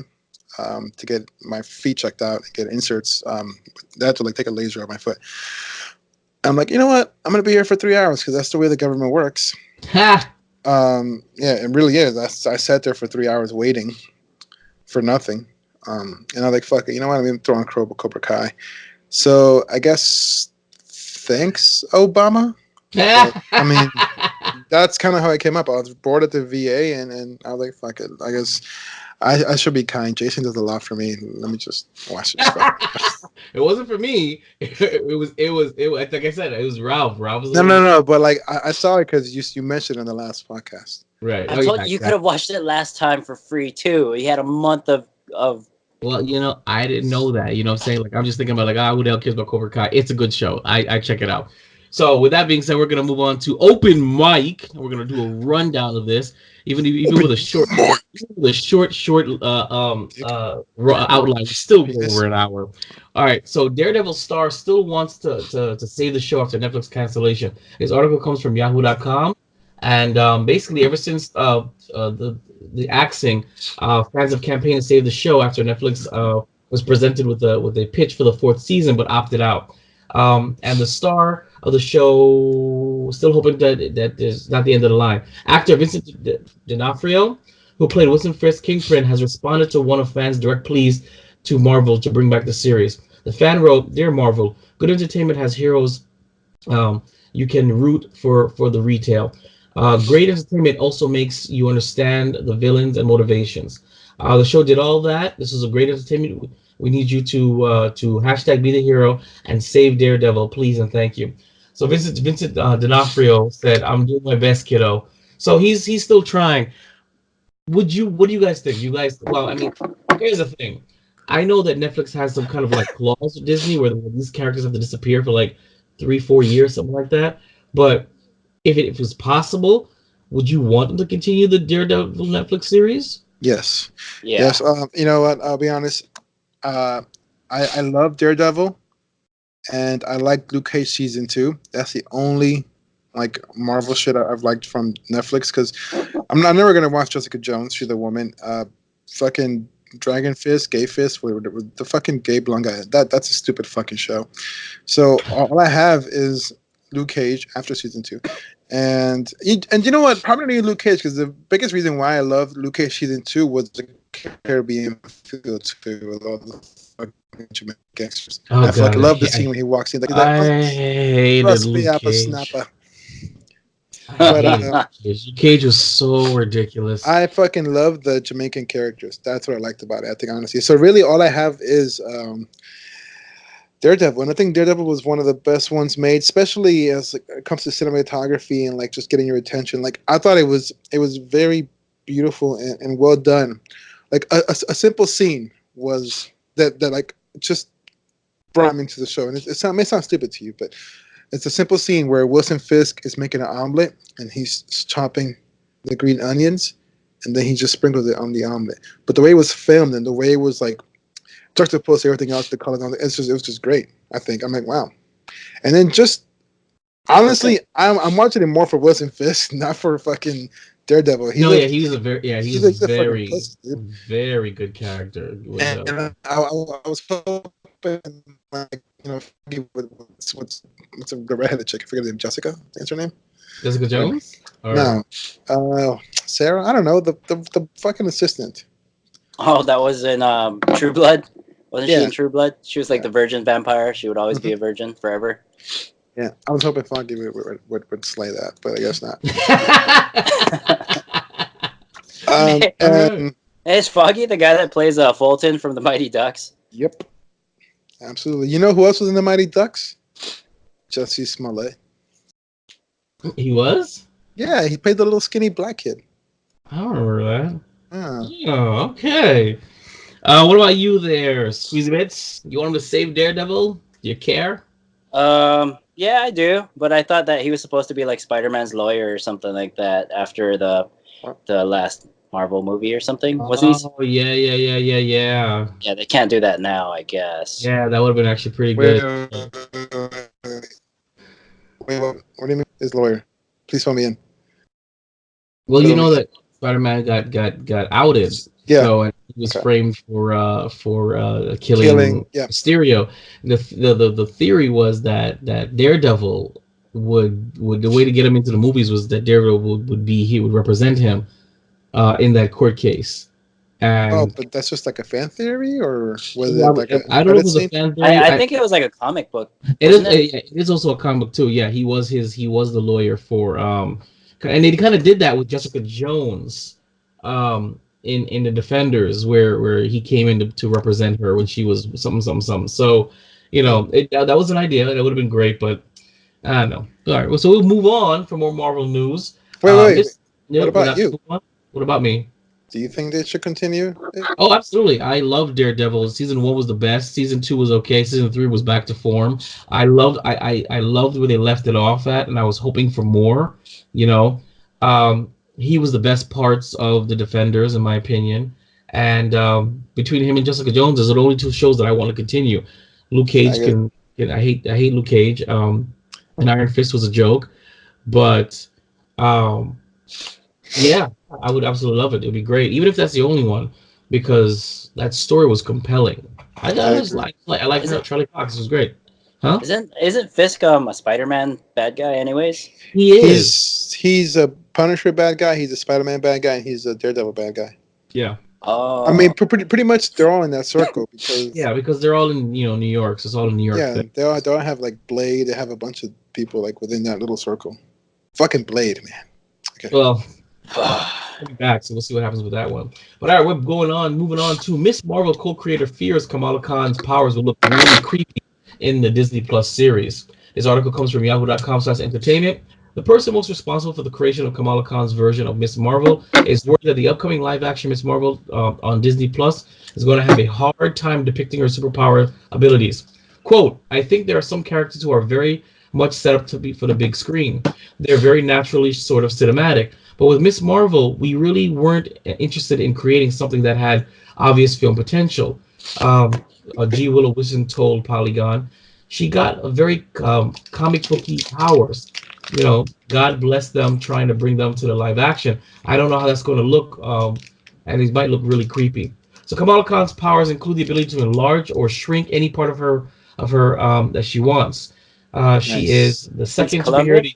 to get my feet checked out and get inserts. They had to like take a laser out my foot. I'm like, you know what? I'm gonna be here for 3 hours because that's the way the government works. Ha! Yeah, it really is. I sat there for 3 hours waiting for nothing. And I'm like, fuck it. You know what? I'm gonna throw on Cobra Kai. So I guess thanks, Obama. But, I mean, that's kind of how I came up. I was bored at the VA, and I was like, fuck it. I guess I should be kind. Jason does a lot for me. Let me just watch this stuff. It wasn't for me. It was. Like I said, it was Ralph. Ralph was No. But like, I saw it because you mentioned it in the last podcast. Right. I told you could have watched it last time for free too. He had a month of. Well, I didn't know that. You know what I'm saying? Like, I'm just thinking about, like, who the hell cares about Cobra Kai? It's a good show. I check it out. So, with that being said, we're going to move on to Open Mic. We're going to do a rundown of this, even with a short outline. We still go over an hour. All right. So, Daredevil star still wants to save the show after Netflix cancellation. His article comes from Yahoo.com. And basically, ever since the axing, fans have campaigned to save the show after Netflix was presented with a pitch for the 4th season, but opted out. And the star of the show still hoping that is not the end of the line. Actor Vincent D'Onofrio, who played Wilson Fisk Kingpin, has responded to one of fans' direct pleas to Marvel to bring back the series. The fan wrote, "Dear Marvel, good entertainment has heroes you can root for the retail. Great entertainment also makes you understand the villains and motivations. The show did all that. This is a great entertainment. We need you to hashtag be the hero and save Daredevil, please and thank you." So Vincent D'Onofrio said, "I'm doing my best, kiddo." So he's still trying. What do you guys think? You guys, well, I mean, here's the thing. I know that Netflix has some kind of like clause with Disney where these characters have to disappear for like 3-4 years, something like that. But if it was possible, would you want them to continue the Daredevil Netflix series? Yes. Yeah. Yes. You know what? I'll be honest. I love Daredevil, and I like Luke Cage season 2. That's the only like Marvel shit I've liked from Netflix because I'm never gonna watch Jessica Jones. She's a woman. Fucking Dragon Fist, Gay Fist, the fucking gay blonde guy. That's a stupid fucking show. So all I have is Luke Cage after season 2. And you know what? Probably Luke Cage because the biggest reason why I love Luke Cage season 2 was the Caribbean feel too with all the fucking Jamaican gangsters. Oh, I fucking love the scene when he walks in. Like, I hated trust Luke me, I'm a Cage. snapper. I hated Luke Cage. Luke Cage was so ridiculous. I fucking love the Jamaican characters. That's what I liked about it, I think, honestly. So really all I have is Daredevil, and I think Daredevil was one of the best ones made, especially as it comes to cinematography and like just getting your attention. Like I thought it was very beautiful and well done. Like a simple scene was that like just brought me to the show, and it may sound stupid to you, but it's a simple scene where Wilson Fisk is making an omelet and he's chopping the green onions, and then he just sprinkles it on the omelet. But the way it was filmed and the way it was like juxtaposed to everything else, the colors on it, it was just great. I think I'm like, wow. And then just honestly, I'm watching it more for Wilson Fisk, not for fucking Daredevil. He's a very good character. And I was hoping, like, you know, what's the redheaded chick? I forget her name. Jessica? That's her name. Jessica Jones? No, Sarah. I don't know. The fucking assistant. Oh, that was in True Blood. Wasn't she in True Blood? She was like the virgin vampire. She would always be a virgin forever. Yeah, I was hoping Foggy would slay that, but I guess not. Is Foggy the guy that plays Fulton from the Mighty Ducks? Yep, absolutely. You know who else was in the Mighty Ducks? Jussie Smollett. He was? Yeah, he played the little skinny black kid. I don't remember that. Oh, okay. What about you there, Squeezy Bits? You want him to save Daredevil? Do you care? Yeah, I do. But I thought that he was supposed to be like Spider-Man's lawyer or something like that after the last Marvel movie or something. Wasn't he? Oh, yeah. Yeah, they can't do that now, I guess. Yeah, that would have been actually pretty good. Wait, what do you mean? His lawyer? Please fill me in. Well, you know that Spider-Man got outed. Yeah. So, he was Okay. framed for killing Yeah. Mysterio. The theory was that Daredevil would the way to get him into the movies was that Daredevil he would represent him in that court case. Oh, And but that's just like a fan theory, or was well, it like a I don't know if credit it was a scene? fan theory. I think it was like a comic book. It is. Wasn't it? It is also a comic book too. Yeah, he was the lawyer for and they kind of did that with Jessica Jones, in the Defenders where he came in to represent her when she was something. So, that was an idea. That would have been great, but I don't know. All right. Well, so we'll move on for more Marvel news. Wait. Yeah, What about you? What about me? Do you think they should continue? Oh, absolutely. I love Daredevil. Season 1 was the best. Season 2 was okay. Season 3 was back to form. I loved where they left it off at, and I was hoping for more. He was the best parts of the Defenders, in my opinion. And between him and Jessica Jones, there's the only two shows that I want to continue. Luke Cage I hate Luke Cage. And Iron Fist was a joke, but yeah, I would absolutely love it. It'd be great, even if that's the only one, because that story was compelling. I like Charlie Cox. It was great, huh? Isn't Fisk a Spider-Man bad guy? Anyways, He is. He's a Punisher bad guy. He's a Spider-Man bad guy. And he's a Daredevil bad guy. Yeah. Oh, I mean, pretty much they're all in that circle because because they're all in New York, so it's all in New York. yeah, thing. they all have like Blade. They have a bunch of people like within that little circle. Fucking Blade, man. Okay. Well, we'll be back, so we'll see what happens with that one. But all right, moving on to Miss Marvel co-creator fears Kamala Khan's powers will look really creepy in the Disney Plus series. This article comes from yahoo.com/entertainment. The person most responsible for the creation of Kamala Khan's version of Miss Marvel is worried that the upcoming live-action Miss Marvel on Disney Plus is going to have a hard time depicting her superpower abilities. Quote, I think there are some characters who are very much set up to be for the big screen. They're very naturally sort of cinematic. But with Miss Marvel, we really weren't interested in creating something that had obvious film potential. G. Willow Wilson told Polygon, she got a very comic booky powers. God bless them trying to bring them to the live action. I don't know how that's going to look, and it might look really creepy. So Kamala Khan's powers include the ability to enlarge or shrink any part of her that she wants. She is the second superhero.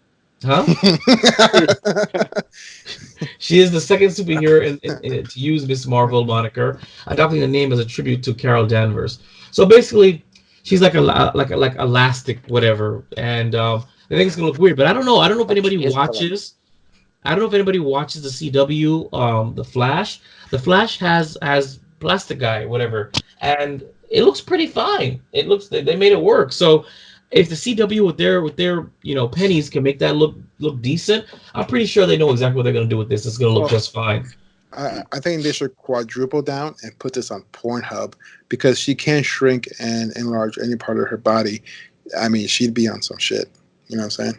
She is the second superhero to use Miss Marvel moniker, adopting the name as a tribute to Carol Danvers. So basically, she's like elastic, whatever, and I think it's gonna look weird. But I don't know. I don't know if anybody watches. I don't know if anybody watches the CW, the Flash. The Flash has Plastic Guy, whatever, and it looks pretty fine. It looks they made it work. So if the CW with their pennies can make that look decent, I'm pretty sure they know exactly what they're gonna do with this. It's gonna look just fine. I think they should quadruple down and put this on Pornhub because she can shrink and enlarge any part of her body. I mean, she'd be on some shit. You know what I'm saying?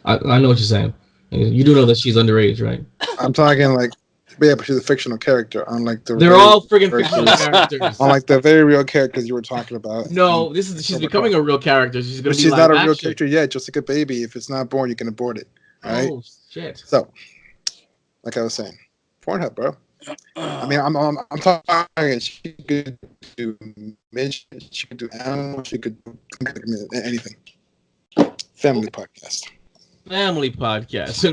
I know what you're saying. You do know that she's underage, right? I'm talking like, but she's a fictional character, unlike they're all friggin' fictional characters. Unlike the very real characters you were talking about. No, she's becoming a real character. She's not a real character yet. Just like a baby, if it's not born, you can abort it. All right? Oh shit! So, like I was saying, Pornhub, bro. I mean, I'm talking. She could do midget, she could do animal, she could do anything. Family podcast. And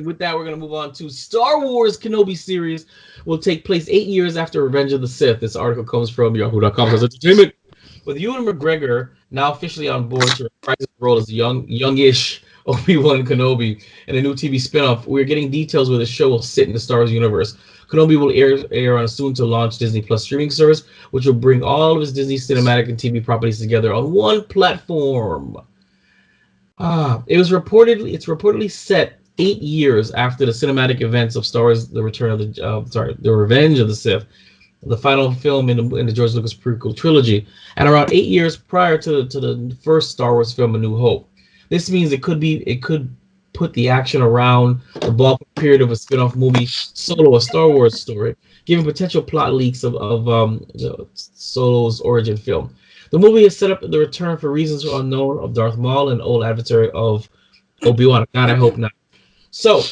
with that, we're going to move on to Star Wars Kenobi series will take place 8 years after Revenge of the Sith. This article comes from yahoo.com/entertainment. With Ewan McGregor now officially on board to reprise his role as youngish Obi-Wan Kenobi in a new TV spinoff, we're getting details where the show will sit in the Star Wars universe. Kenobi will air on a soon-to-launch Disney Plus streaming service, which will bring all of his Disney cinematic and TV properties together on one platform. It's reportedly set 8 years after the cinematic events of Star Wars: The Revenge of the Sith, the final film in the George Lucas prequel trilogy, and around 8 years prior to the first Star Wars film, A New Hope. This means it could put the action around the ballpark period of a spin-off movie, Solo, a Star Wars story, giving potential plot leaks of Solo's origin film. The movie has set up the return for reasons unknown of Darth Maul, an old adversary of Obi-Wan. God, I hope not. So,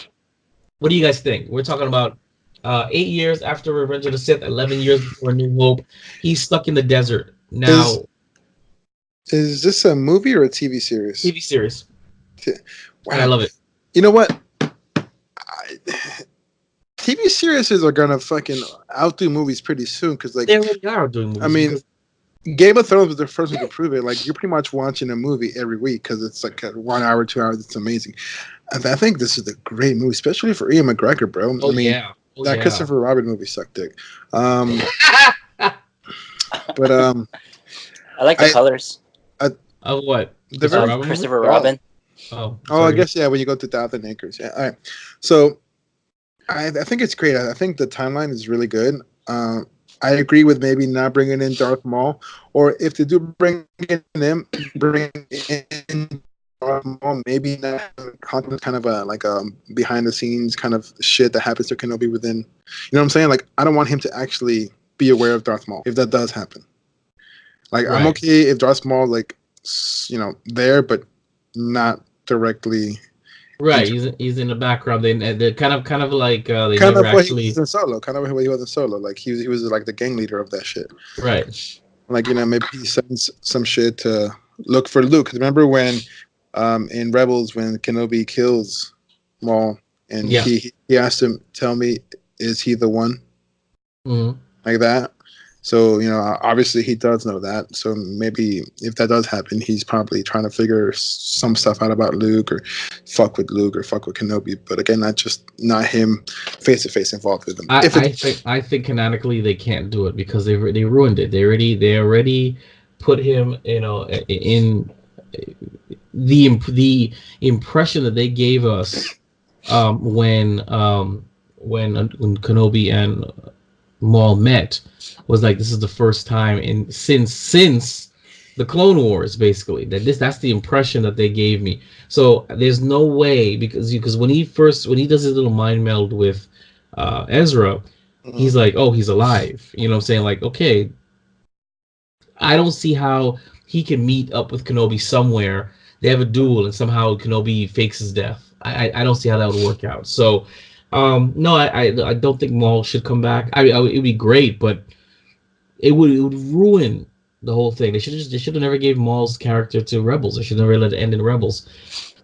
what do you guys think? We're talking about 8 years after Revenge of the Sith, 11 years before New Hope. He's stuck in the desert now. Is this a movie or a TV series? TV series. Wow. And I love it. You know what? TV series are gonna fucking outdo movies pretty soon because like they already are doing movies. I mean, Game of Thrones was the first one to prove it. Like you're pretty much watching a movie every week because it's like 1 hour, 2 hours. It's amazing. I think this is a great movie, especially for Ian McGregor, bro. Oh, I mean, yeah. that Christopher Robin movie sucked dick. But I like the colors. Of what? Christopher Robin. Oh, I guess yeah. When you go to 1,000 Acres, yeah. All right. So I think it's great. I think the timeline is really good. I agree with maybe not bringing in Darth Maul, or if they do bring in Darth Maul, maybe not kind of a behind the scenes kind of shit that happens to Kenobi within. You know what I'm saying? Like I don't want him to actually be aware of Darth Maul if that does happen. Like I'm okay if Darth Maul there, but not directly. Right, he's in the background. They're kind of like they kind never of what actually. He was in Solo. Kind of what he was in Solo. Like he was like the gang leader of that shit. Right. Like maybe he sends some shit to look for Luke. 'Cause remember when in Rebels when Kenobi kills Maul and he asked him, "Tell me, is he the one?" Mm-hmm. Like that. So, obviously he does know that. So maybe if that does happen, he's probably trying to figure some stuff out about Luke or fuck with Luke or fuck with Kenobi. But again, not him face to face involved with him. I think canonically they can't do it because they ruined it. They already put him, in the impression that they gave us when Kenobi and Maul met was like this is the first time since the Clone Wars, basically that's the impression that they gave me. So there's no way because when he does his little mind meld with Ezra, he's like, oh, he's alive. You know what I'm saying? Like, okay, I don't see how he can meet up with Kenobi somewhere. They have a duel and somehow Kenobi fakes his death. I don't see how that would work out. So no, I don't think Maul should come back. It would be great, but it would ruin the whole thing. They should have never gave Maul's character to Rebels. They should never let it end in Rebels.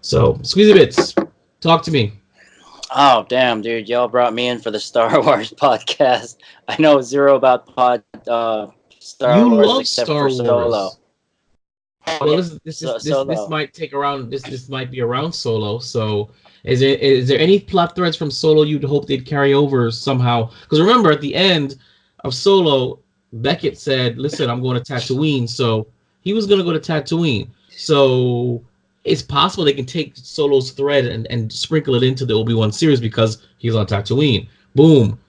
So, Squeezy Bits, talk to me. Oh, damn, dude. Y'all brought me in for the Star Wars podcast. I know zero about Star you Wars love except Star for Wars. Solo. Well, this might take around. This might be around Solo. So, is there any plot threads from Solo you'd hope they'd carry over somehow? Because remember, at the end of Solo, Beckett said, "Listen, I'm going to Tatooine." So he was going to go to Tatooine. So it's possible they can take Solo's thread and sprinkle it into the Obi-Wan series because he's on Tatooine. Boom.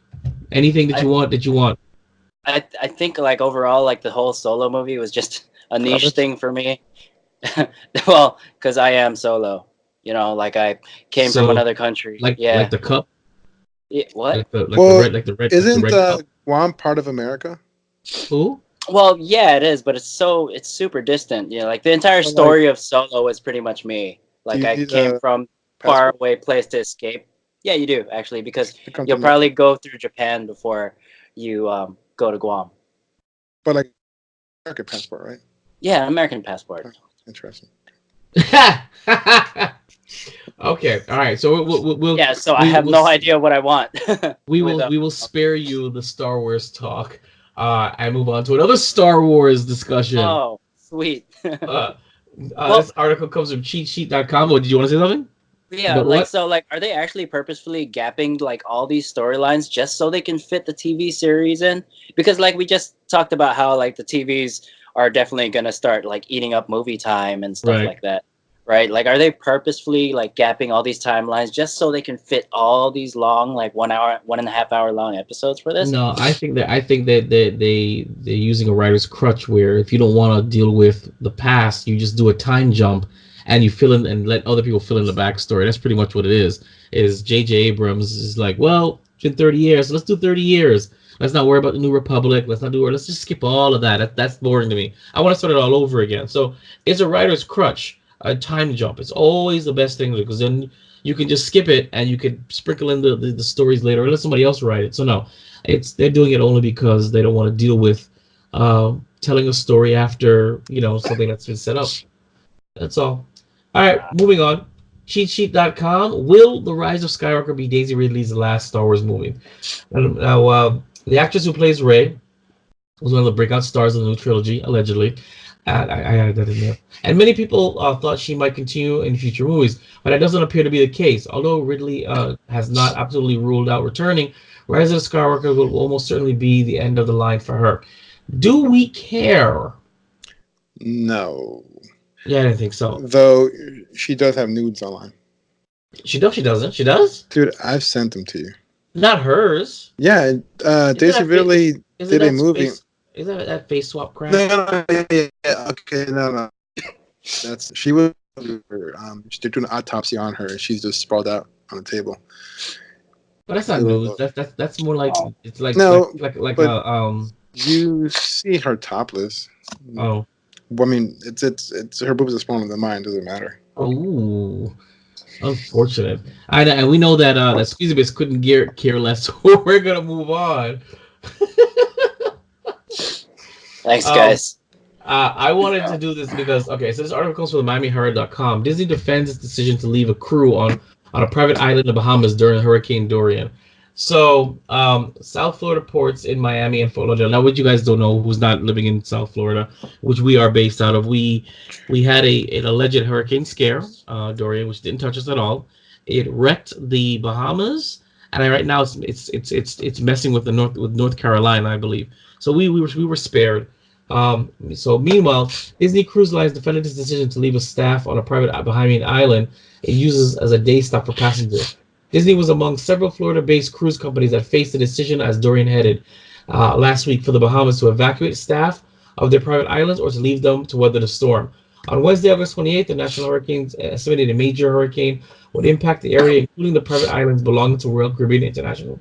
Anything that you want. I think like overall, like the whole Solo movie was just a niche thing for me. Well, because I am Solo. Like I came from another country. Like the cup. Yeah, what? Like the red. Isn't the red cup. Guam part of America? Who? Well, yeah, it is, but it's super distant. Like the entire story of Solo is pretty much me. Like I came from far away place to escape. Yeah, you do actually, because you'll probably go through Japan before you go to Guam. But like American passport, right? Yeah, American passport. Oh, interesting. Okay, all right. So we'll yeah. So I have no idea what I want. we will spare you the Star Wars talk. I move on to another Star Wars discussion. Oh, sweet. This article comes from cheatsheet.com. Did you want to say something? Yeah, are they actually purposefully gapping like all these storylines just so they can fit the TV series in? Because like we just talked about how like the TVs are definitely gonna start like eating up movie time and stuff like that. Right? Like, are they purposefully like gapping all these timelines just so they can fit all these long, like 1 hour, 1.5 hour long episodes for this? No, I think that they're using a writer's crutch where if you don't want to deal with the past, you just do a time jump and you fill in and let other people fill in the backstory. That's pretty much what it is. Is J.J. Abrams is like, well, it's been 30 years, so let's do 30 years. Let's not worry about the New Republic. Let's just skip all of that. That's boring to me. I want to start it all over again. So it's a writer's crutch. a time jump. It's always the best thing because then you can just skip it and you can sprinkle in the stories later or let somebody else write it. So no, they're doing it only because they don't want to deal with telling a story after something that's been set up. That's all. All right, moving on. CheatSheet.com. Will The Rise of Skywalker be Daisy Ridley's last Star Wars movie? Now, the actress who plays Rey was one of the breakout stars of the new trilogy, allegedly. I added that in there. And many people thought she might continue in future movies, but that doesn't appear to be the case. Although Ridley has not absolutely ruled out returning, Rise of Skywalker will almost certainly be the end of the line for her. Do we care? No. Yeah, I didn't think so. Though she does have nudes online. She doesn't. She does? Dude, I've sent them to you. Not hers. Yeah, Daisy Ridley did a movie. Is that face swap crap? No, yeah, okay, no. She was. They're doing an autopsy on her, and she's just sprawled out on the table. But that's not nudes. That's more like it's like no, like You see her topless. Oh. Well, I mean, it's her boobs are smaller than mine. Doesn't matter. Oh, unfortunate. And we know that Squeezy Bits couldn't care less. So we're gonna move on. Thanks, guys. I wanted to do this because so this article comes from MiamiHerald.com. Disney defends its decision to leave a crew on a private island in the Bahamas during Hurricane Dorian. So, South Florida ports in Miami and Fort Lauderdale. Now, what you guys don't know, who's not living in South Florida, which we are based out of, we had an alleged hurricane scare, Dorian, which didn't touch us at all. It wrecked the Bahamas, and right now it's messing with North Carolina, I believe. So we were spared. So meanwhile, Disney Cruise Lines defended its decision to leave a staff on a private Bahamian island it uses as a day stop for passengers. Disney was among several Florida-based cruise companies that faced the decision as Dorian headed last week for the Bahamas to evacuate staff of their private islands or to leave them to weather the storm. On Wednesday, August 28th, the National Hurricanes estimated a major hurricane would impact the area, including the private islands belonging to Royal Caribbean International,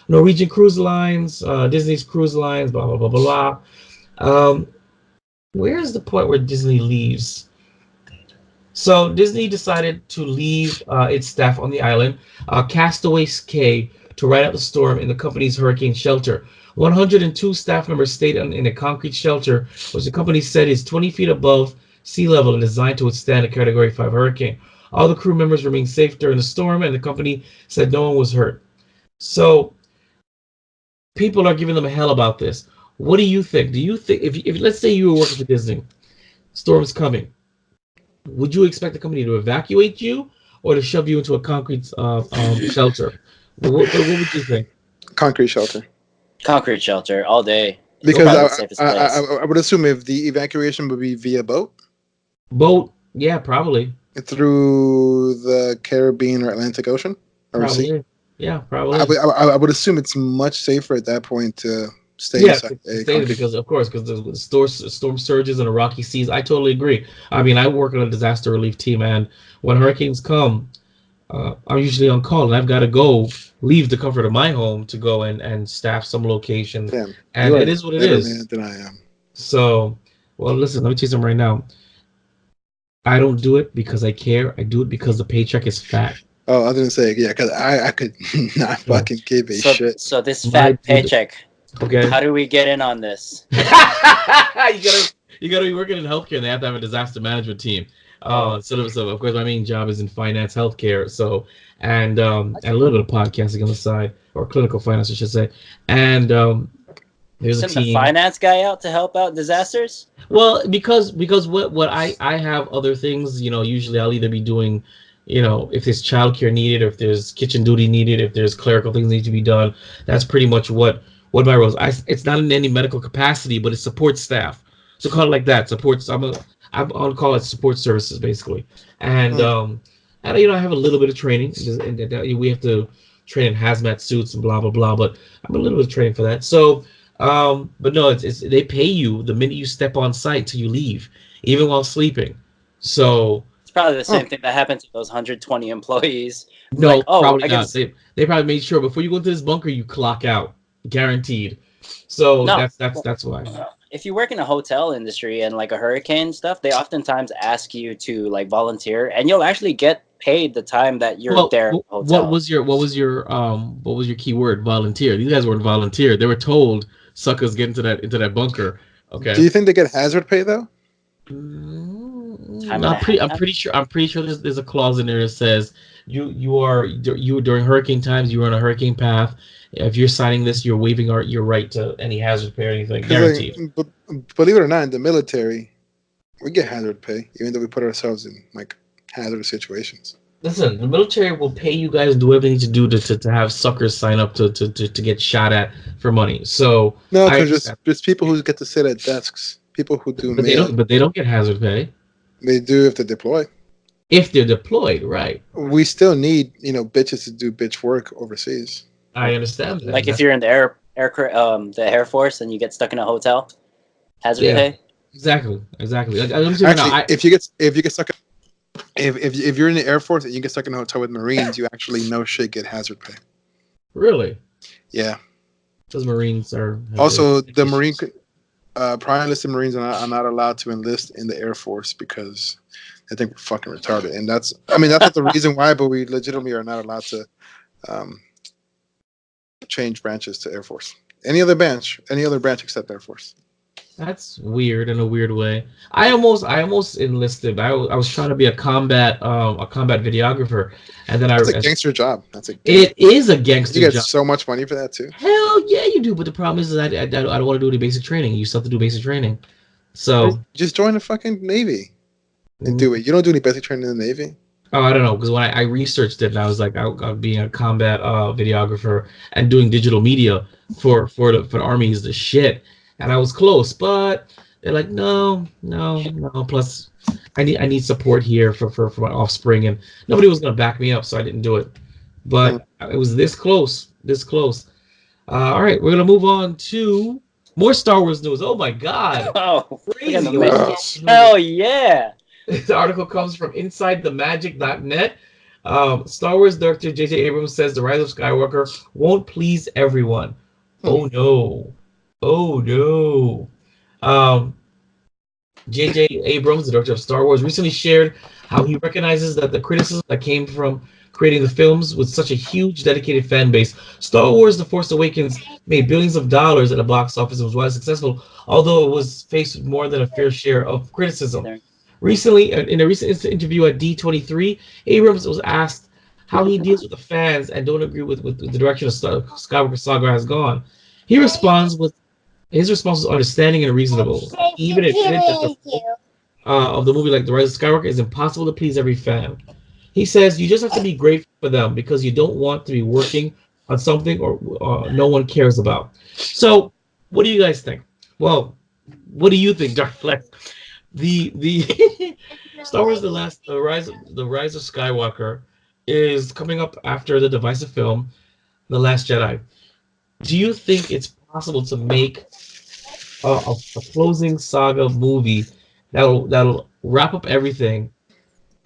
Norwegian Cruise Lines, Disney's Cruise Lines, blah, blah, blah, blah, blah. Where's the point where Disney leaves? So Disney decided to leave its staff on the island, Castaway Cay, to ride out the storm in the company's hurricane shelter. 102 staff members stayed in a concrete shelter, which the company said is 20 feet above sea level and designed to withstand a Category 5 hurricane. All the crew members remained safe during the storm, and the company said no one was hurt. So people are giving them hell about this. What do you think? Do you think if let's say you were working for Disney, storm's coming, would you expect the company to evacuate you or to shove you into a concrete shelter? What would you think? Concrete shelter. Concrete shelter all day. Because I would assume if the evacuation would be via boat. Boat, yeah, probably. Through the Caribbean or Atlantic Ocean? Or probably. Sea? Yeah, probably. I would assume it's much safer at that point to stay inside. Because the storm surges and the rocky seas. I totally agree. I mean, I work on a disaster relief team, and when hurricanes come, I'm usually on call, and I've got to leave the comfort of my home to go and staff some location. Damn, and it is what it is. Man than I am. So, well, listen, let me tell you something right now. I don't do it because I care. I do it because the paycheck is fat. Oh, I was gonna say, yeah, because I could not fucking give a shit. So this fat paycheck. Okay. How do we get in on this? you gotta be working in healthcare, and they have to have a disaster management team. So of course my main job is in finance, healthcare. So and a little bit of podcasting on the side, or clinical finance, I should say. And there's a team. Send the finance guy out to help out disasters. Well, because what I have other things. Usually I'll either be doing, if there's childcare needed, or if there's kitchen duty needed, if there's clerical things need to be done. That's pretty much what my role is. It's not in any medical capacity, but it's support staff. So call it like that. Supports. I'm on call at support services basically, and I have a little bit of training. And we have to train in hazmat suits and blah blah blah. But I'm a little bit of training for that. So, but no, it's they pay you the minute you step on site till you leave, even while sleeping. So it's probably the same thing that happened to those 120 employees. No, probably not. They probably made sure before you go into this bunker you clock out, guaranteed. So that's why. if you work in a hotel industry and like a hurricane stuff, they oftentimes ask you to like volunteer, and you'll actually get paid the time that you're Well, there at the what hotel. was your key word? Volunteer. These guys weren't volunteer. They were told, "Suckers, get into that bunker." Do Okay. you think they get hazard pay though? Time and a I'm half. pretty sure there's a clause in there that says you during hurricane times you're on a hurricane path. If you're signing this, you're waiving your right to any hazard pay or anything. Because Guaranteed. believe it or not, in the military, we get hazard pay, even though we put ourselves in like hazardous situations. Listen, the military will pay you guys to do whatever they need to do to have suckers sign up to get shot at for money. So No, I because understand. just people who get to sit at desks, people who do But mail, they don't get hazard pay they do if they deploy. if they're deployed, right? We still need bitches to do bitch work overseas. I understand that. Like if you're in the the Air Force and you get stuck in a hotel, hazard Yeah. pay. Exactly. Like, I'm saying Actually, now, if you get stuck, if you're in the Air Force and you get stuck in a hotel with Marines, you actually no shit get hazard pay. really, Yeah. those Marines are Also, the Marine prior enlisted Marines are not allowed to enlist in the Air Force because they think we're fucking retarded, and that's not the reason why, but we legitimately are not allowed to change branches to Air Force. Any other branch except Air Force. That's weird in a weird way. I almost enlisted. I was trying to be a combat videographer, and then That's a gangster job. It is a gangster You get job. so much money for that too. Hell yeah, you do. But the problem is that I don't want to do any basic training. You still have to do basic training. So Just join the fucking Navy and do it. You don't do any basic training in the Navy. Oh, I don't know, because when I researched it, and I was like, I being a combat videographer and doing digital media for the army is the shit, and I was close, but they're like, no. Plus, I need support here for my offspring, and nobody was gonna back me up, so I didn't do it. But it was this close. All right, we're gonna move on to more Star Wars news. Oh my God, Oh, crazy! hell yeah! This article comes from InsideTheMagic.net. Star Wars director J.J. Abrams says The Rise of Skywalker won't please everyone. Oh no. J.J. Abrams, the director of Star Wars, recently shared how he recognizes that the criticism that came from creating the films with such a huge dedicated fan base. Star Wars The Force Awakens made billions of dollars at the box office and was widely successful, although it was faced with more than a fair share of criticism. Recently, in a recent interview at D23, Abrams was asked how he deals with the fans and don't agree with the direction of Skywalker Saga has gone. His response was understanding and reasonable. He even admitted that the of the movie, like The Rise of Skywalker, is impossible to please every fan. He says you just have to be grateful for them because you don't want to be working on something or no one cares about. So, what do you guys think? Well, what do you think, Dark Flex? The Star Wars the Rise of Skywalker is coming up after the divisive film The Last Jedi. Do you think it's possible to make a closing saga movie that'll wrap up everything,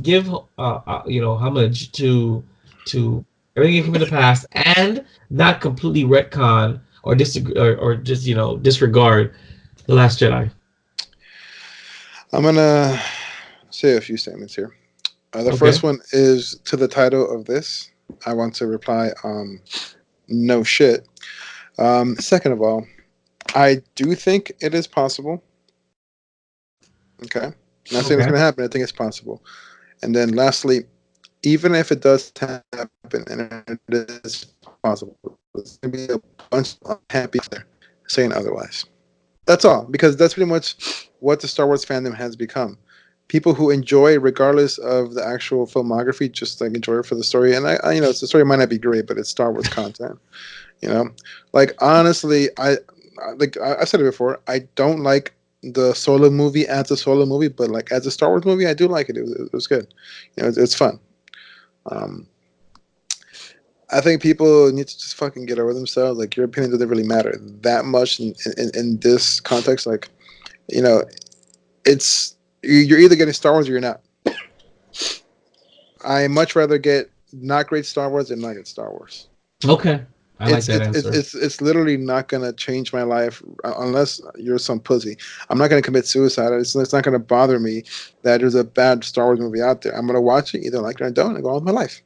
give homage to everything that came in the past, and not completely retcon or disregard The Last Jedi? I'm gonna say a few statements here. The first one is to the title of this. I want to reply, no shit. Second of all, I do think it is possible. Okay. I'm not saying it's going to happen. I think it's possible. And then lastly, even if it does happen, and it is possible, there's going to be a bunch of unhappy there saying otherwise. That's all, because that's pretty much what the Star Wars fandom has become. People who enjoy, regardless of the actual filmography, just like enjoy it for the story. And I the story might not be great, but it's Star Wars content. Like honestly, I said it before. I don't like the solo movie as a solo movie, but like as a Star Wars movie, I do like it. It was good. It's fun. I think people need to just fucking get over themselves. Like, your opinion doesn't really matter that much in this context. Like, it's you're either getting Star Wars or you're not. I much rather get not great Star Wars than not get Star Wars. Okay. I like that answer. It's literally not gonna change my life unless you're some pussy. I'm not gonna commit suicide. It's not gonna bother me that there's a bad Star Wars movie out there. I'm gonna watch it, either like it or I don't, and go on with my life.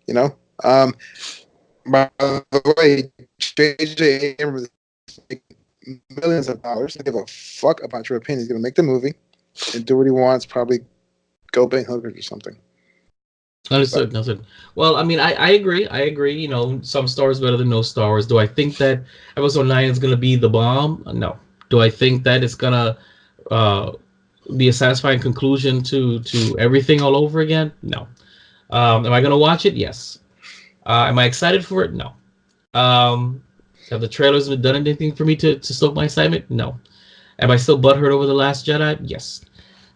You know. By the way, J.J. Abrams is making millions of dollars. I give a fuck about your opinion. He's gonna make the movie and do what he wants. Probably go bang hookers or something. Understood. Well, I mean, I agree. You know, some Star Wars better than no Star Wars. Do I think that Episode 9 is going to be the bomb? No. Do I think that it's going to be a satisfying conclusion to everything all over again? No. Am I going to watch it? Yes. Am I excited for it? No. Have the trailers done anything for me to stoke my excitement? No. Am I still butthurt over The Last Jedi? Yes.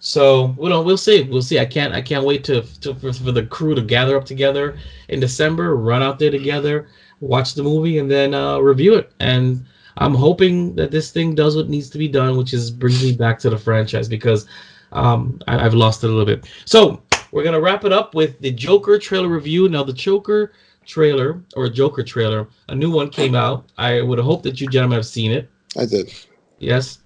So we'll see. I can't wait for the crew to gather up together in December, run out there together, watch the movie, and then review it. And I'm hoping that this thing does what needs to be done, which is brings me back to the franchise, because I've lost it a little bit. So we're gonna wrap it up with the Joker trailer review. Now the Joker trailer, a new one came out. I would hope that you gentlemen have seen it. I did. Yes.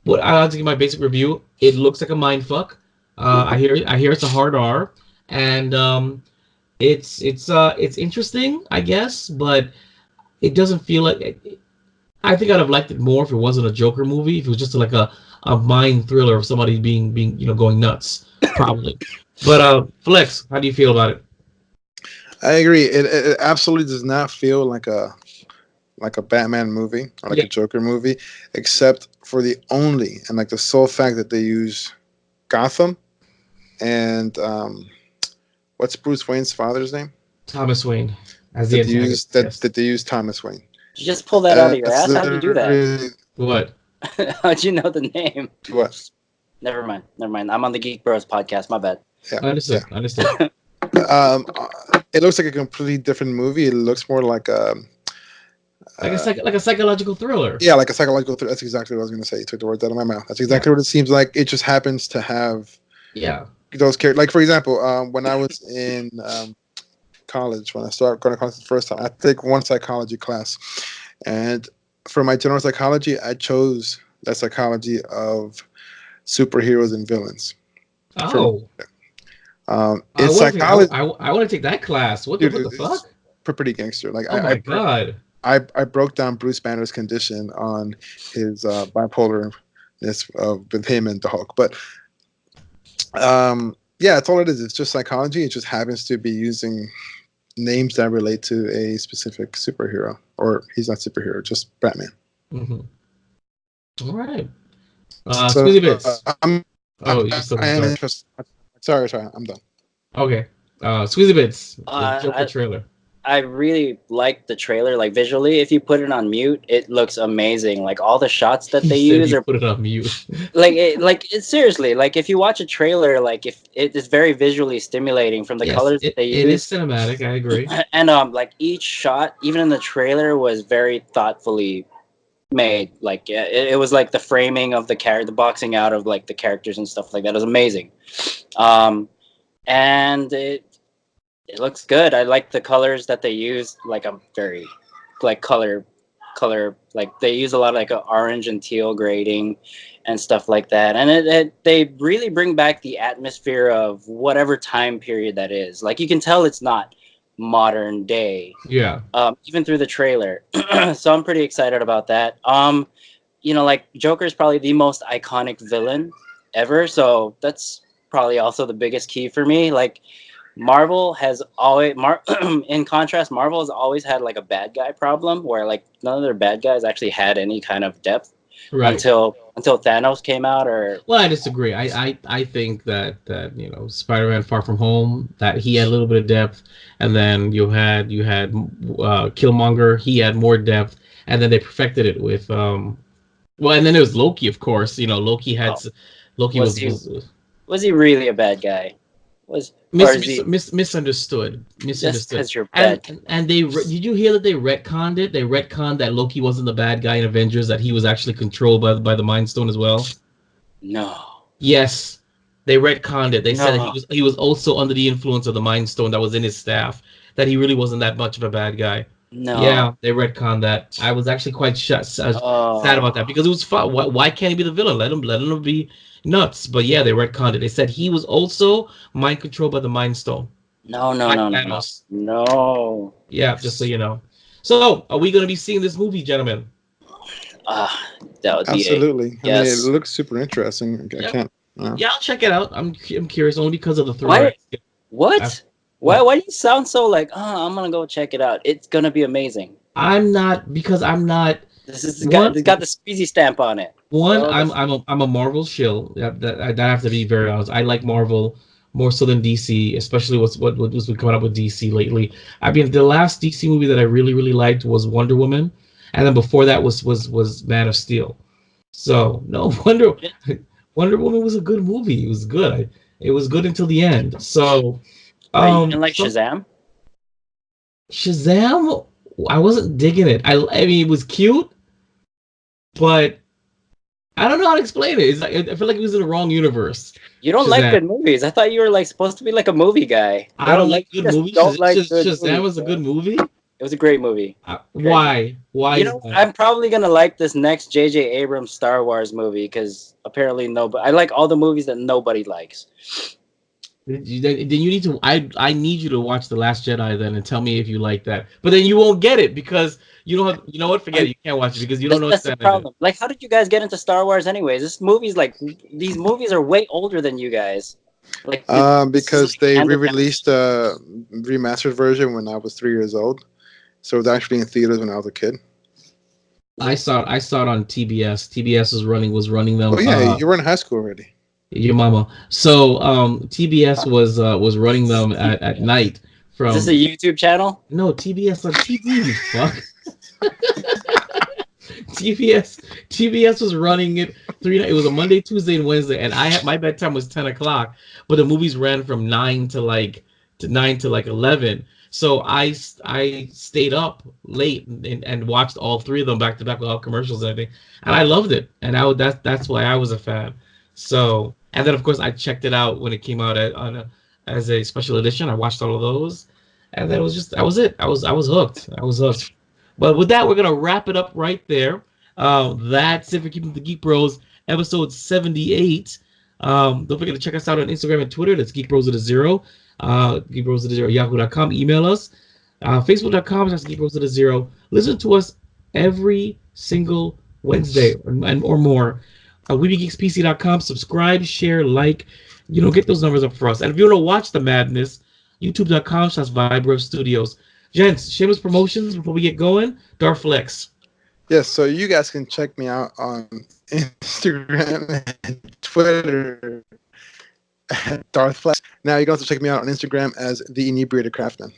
What I like to give my basic review. It looks like a mind fuck. I hear it's a hard R, and it's interesting, I guess, but it doesn't feel like it. I think I'd have liked it more if it wasn't a Joker movie. If it was just like a mind thriller of somebody being going nuts, probably. But Flex, how do you feel about it? I agree. It absolutely does not feel like a Batman movie or like a Joker movie, except for the only and like the sole fact that they use Gotham and what's Bruce Wayne's father's name? Thomas Wayne. As the that they use Thomas Wayne. Did you just pull that out of your ass? How'd you do that? What? How'd you know the name? What? Never mind. I'm on the Geek Bros podcast. My bad. Yeah. Understood. It looks like a completely different movie. It looks more like a psychological thriller. Yeah, like a psychological thriller. That's exactly what I was going to say. You took the words out of my mouth. That's exactly what it seems like. It just happens to have those characters. Like, for example, when I was in college, when I started going to college the first time, I took one psychology class. And for my general psychology, I chose the psychology of superheroes and villains. Oh. It's psychology. I want to take that class. What the fuck? Pretty gangster. Like, oh my god. I broke down Bruce Banner's condition on his bipolarness with him and the Hulk. But that's all it is. It's just psychology. It just happens to be using names that relate to a specific superhero. Or he's not superhero, just Batman. Mm-hmm. All right. Squeezy Bits. I am interested. Sorry, I'm done. Okay. Squeezy Bits. The Joker trailer. I really like the trailer. Like, visually, if you put it on mute, it looks amazing. Like, all the shots that they use are put it on mute. It's seriously, like, if you watch a trailer, like, if it is very visually stimulating from the colors that they use. It is cinematic. I agree. And like, each shot, even in the trailer, was very thoughtfully made. Like, it was like the framing of the boxing out of like the characters and stuff like that. It was amazing. And it looks good. I like the colors that they use. Like, I'm very like color. Like, they use a lot of like orange and teal grading and stuff like that. And they really bring back the atmosphere of whatever time period that is. Like, you can tell it's not modern day. Yeah. Even through the trailer. So I'm pretty excited about that. Like, Joker is probably the most iconic villain ever. So that's probably also the biggest key for me. Like, Marvel has always, in contrast, Marvel has always had like a bad guy problem where like none of their bad guys actually had any kind of depth until Thanos came out. Well, I disagree. I think that Spider-Man Far From Home, that he had a little bit of depth, and then you had Killmonger, he had more depth, and then they perfected it with and then there was Loki, of course. Loki had was he really a bad guy? Misunderstood. Just because you're bad. And did you hear that they retconned it? They retconned that Loki wasn't the bad guy in Avengers, that he was actually controlled by the Mind Stone as well. No. Yes, they retconned it. They said that he was also under the influence of the Mind Stone that was in his staff. that he really wasn't that much of a bad guy. No. Yeah, they retconned that. I was actually quite sad about that because it was fun. Why can't he be the villain? Let him be nuts. But yeah, they retconned it. They said he was also mind controlled by the Mind Stone. No. Yeah, just so you know. So, are we going to be seeing this movie, gentlemen? That would be absolutely. Yes. I mean, it looks super interesting. I can't. Yeah, I'll check it out. I'm curious only because of the thriller. What? Why do you sound so like? I'm gonna go check it out. It's gonna be amazing. I'm not. This is got the squeezy stamp on it. I'm a Marvel shill. That have to be very honest. I like Marvel more so than DC, especially what's been coming up with DC lately. I mean, the last DC movie that I really liked was Wonder Woman, and then before that was Man of Steel. So no, Wonder Woman was a good movie. It was good. It was good until the end. So, you didn't like Shazam? Shazam, I wasn't digging it. I mean, it was cute, but I don't know how to explain it. It's like, I feel like it was in the wrong universe. You don't like good movies. I thought you were like supposed to be like a movie guy. I don't like good movies. Shazam was a good movie. It was a great movie. Why? Why? I'm probably gonna like this next J.J. Abrams Star Wars movie because apparently nobody. I like all the movies that nobody likes. Then you need to. I need you to watch The Last Jedi then and tell me if you like that. But then you won't get it because you don't have. You know what? Forget it. You can't watch it because you don't know. That's the problem. Like, how did you guys get into Star Wars anyways? These movies are way older than you guys. Like, because they re-released a remastered version when I was 3 years old. So it was actually in theaters when I was a kid. I saw it on TBS. TBS was running them. Oh yeah, you were in high school already. Your mama. So TBS was running them at night. From Is this a YouTube channel? No, TBS on TV. You fuck. TBS was running it 3 nights. It was a Monday, Tuesday, and Wednesday, and my bedtime was 10 o'clock, but the movies ran from 9 to 11. So I stayed up late and watched all 3 of them back to back with all commercials and everything, and I loved it. And that's why I was a fan. So, and then of course I checked it out when it came out as a special edition. I watched all of those, and then that was it. I was hooked. But with that, we're gonna wrap it up right there. That's it for Keeping the Geek Bros, episode 78. Don't forget to check us out on Instagram and Twitter. That's Geek Bros with a 0. Geek Bros with a 0 yahoo.com. Email us. Facebook.com. That's Geek Bros with a 0. Listen to us every single Wednesday or more. WeBeGeeksPC.com. Subscribe, share, like. Get those numbers up for us. And if you want to watch the madness, YouTube.com/Vibro Studios. Gents, shameless promotions before we get going. Darflex. Yes, so you guys can check me out on Instagram and Twitter at Darflex. Now you can also check me out on Instagram as The Inebriated Craftsman.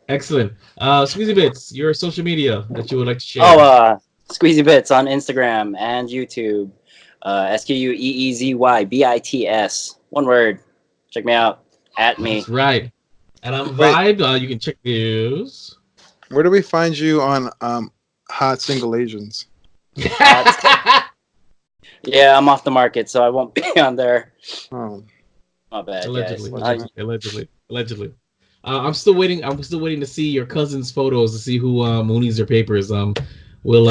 Excellent. Squeezy Bits, your social media that you would like to share. Squeezy Bits on Instagram and YouTube. SQUEEZYBITS. One word. Check me out. At me. That's right. And I'm Vibe. You can check these. Where do we find you on Hot Single Asians? Yeah, I'm off the market, so I won't be on there. Oh, my bad. Allegedly. I'm still waiting to see your cousin's photos to see who moonies their papers. We'll.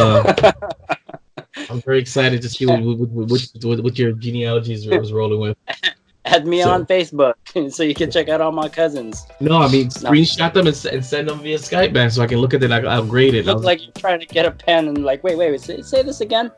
I'm very excited to see what your genealogies was rolling with. Add me on Facebook so you can check out all my cousins. No, I mean screenshot them and send them via Skype, man, so I can look at it. I'll grade it. Look like you're trying to get a pen and like, wait, say this again.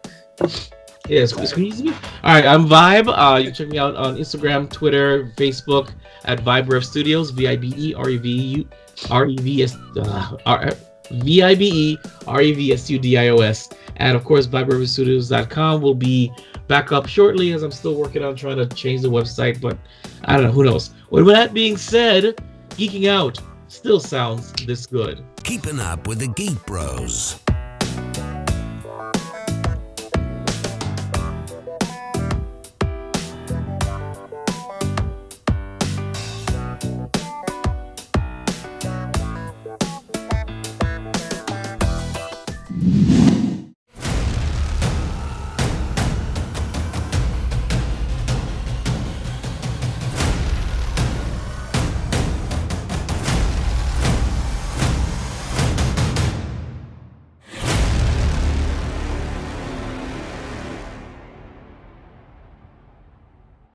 Yeah, squeeze me. All right, I'm Vibe. You can check me out on Instagram, Twitter, Facebook at VibeRev Studios. VibeRevStudios. And of course, VibeRevStudios.com will be back up shortly, as I'm still working on trying to change the website, but I don't know, who knows. With that being said, geeking out still sounds this good. Keeping up with the Geek Bros.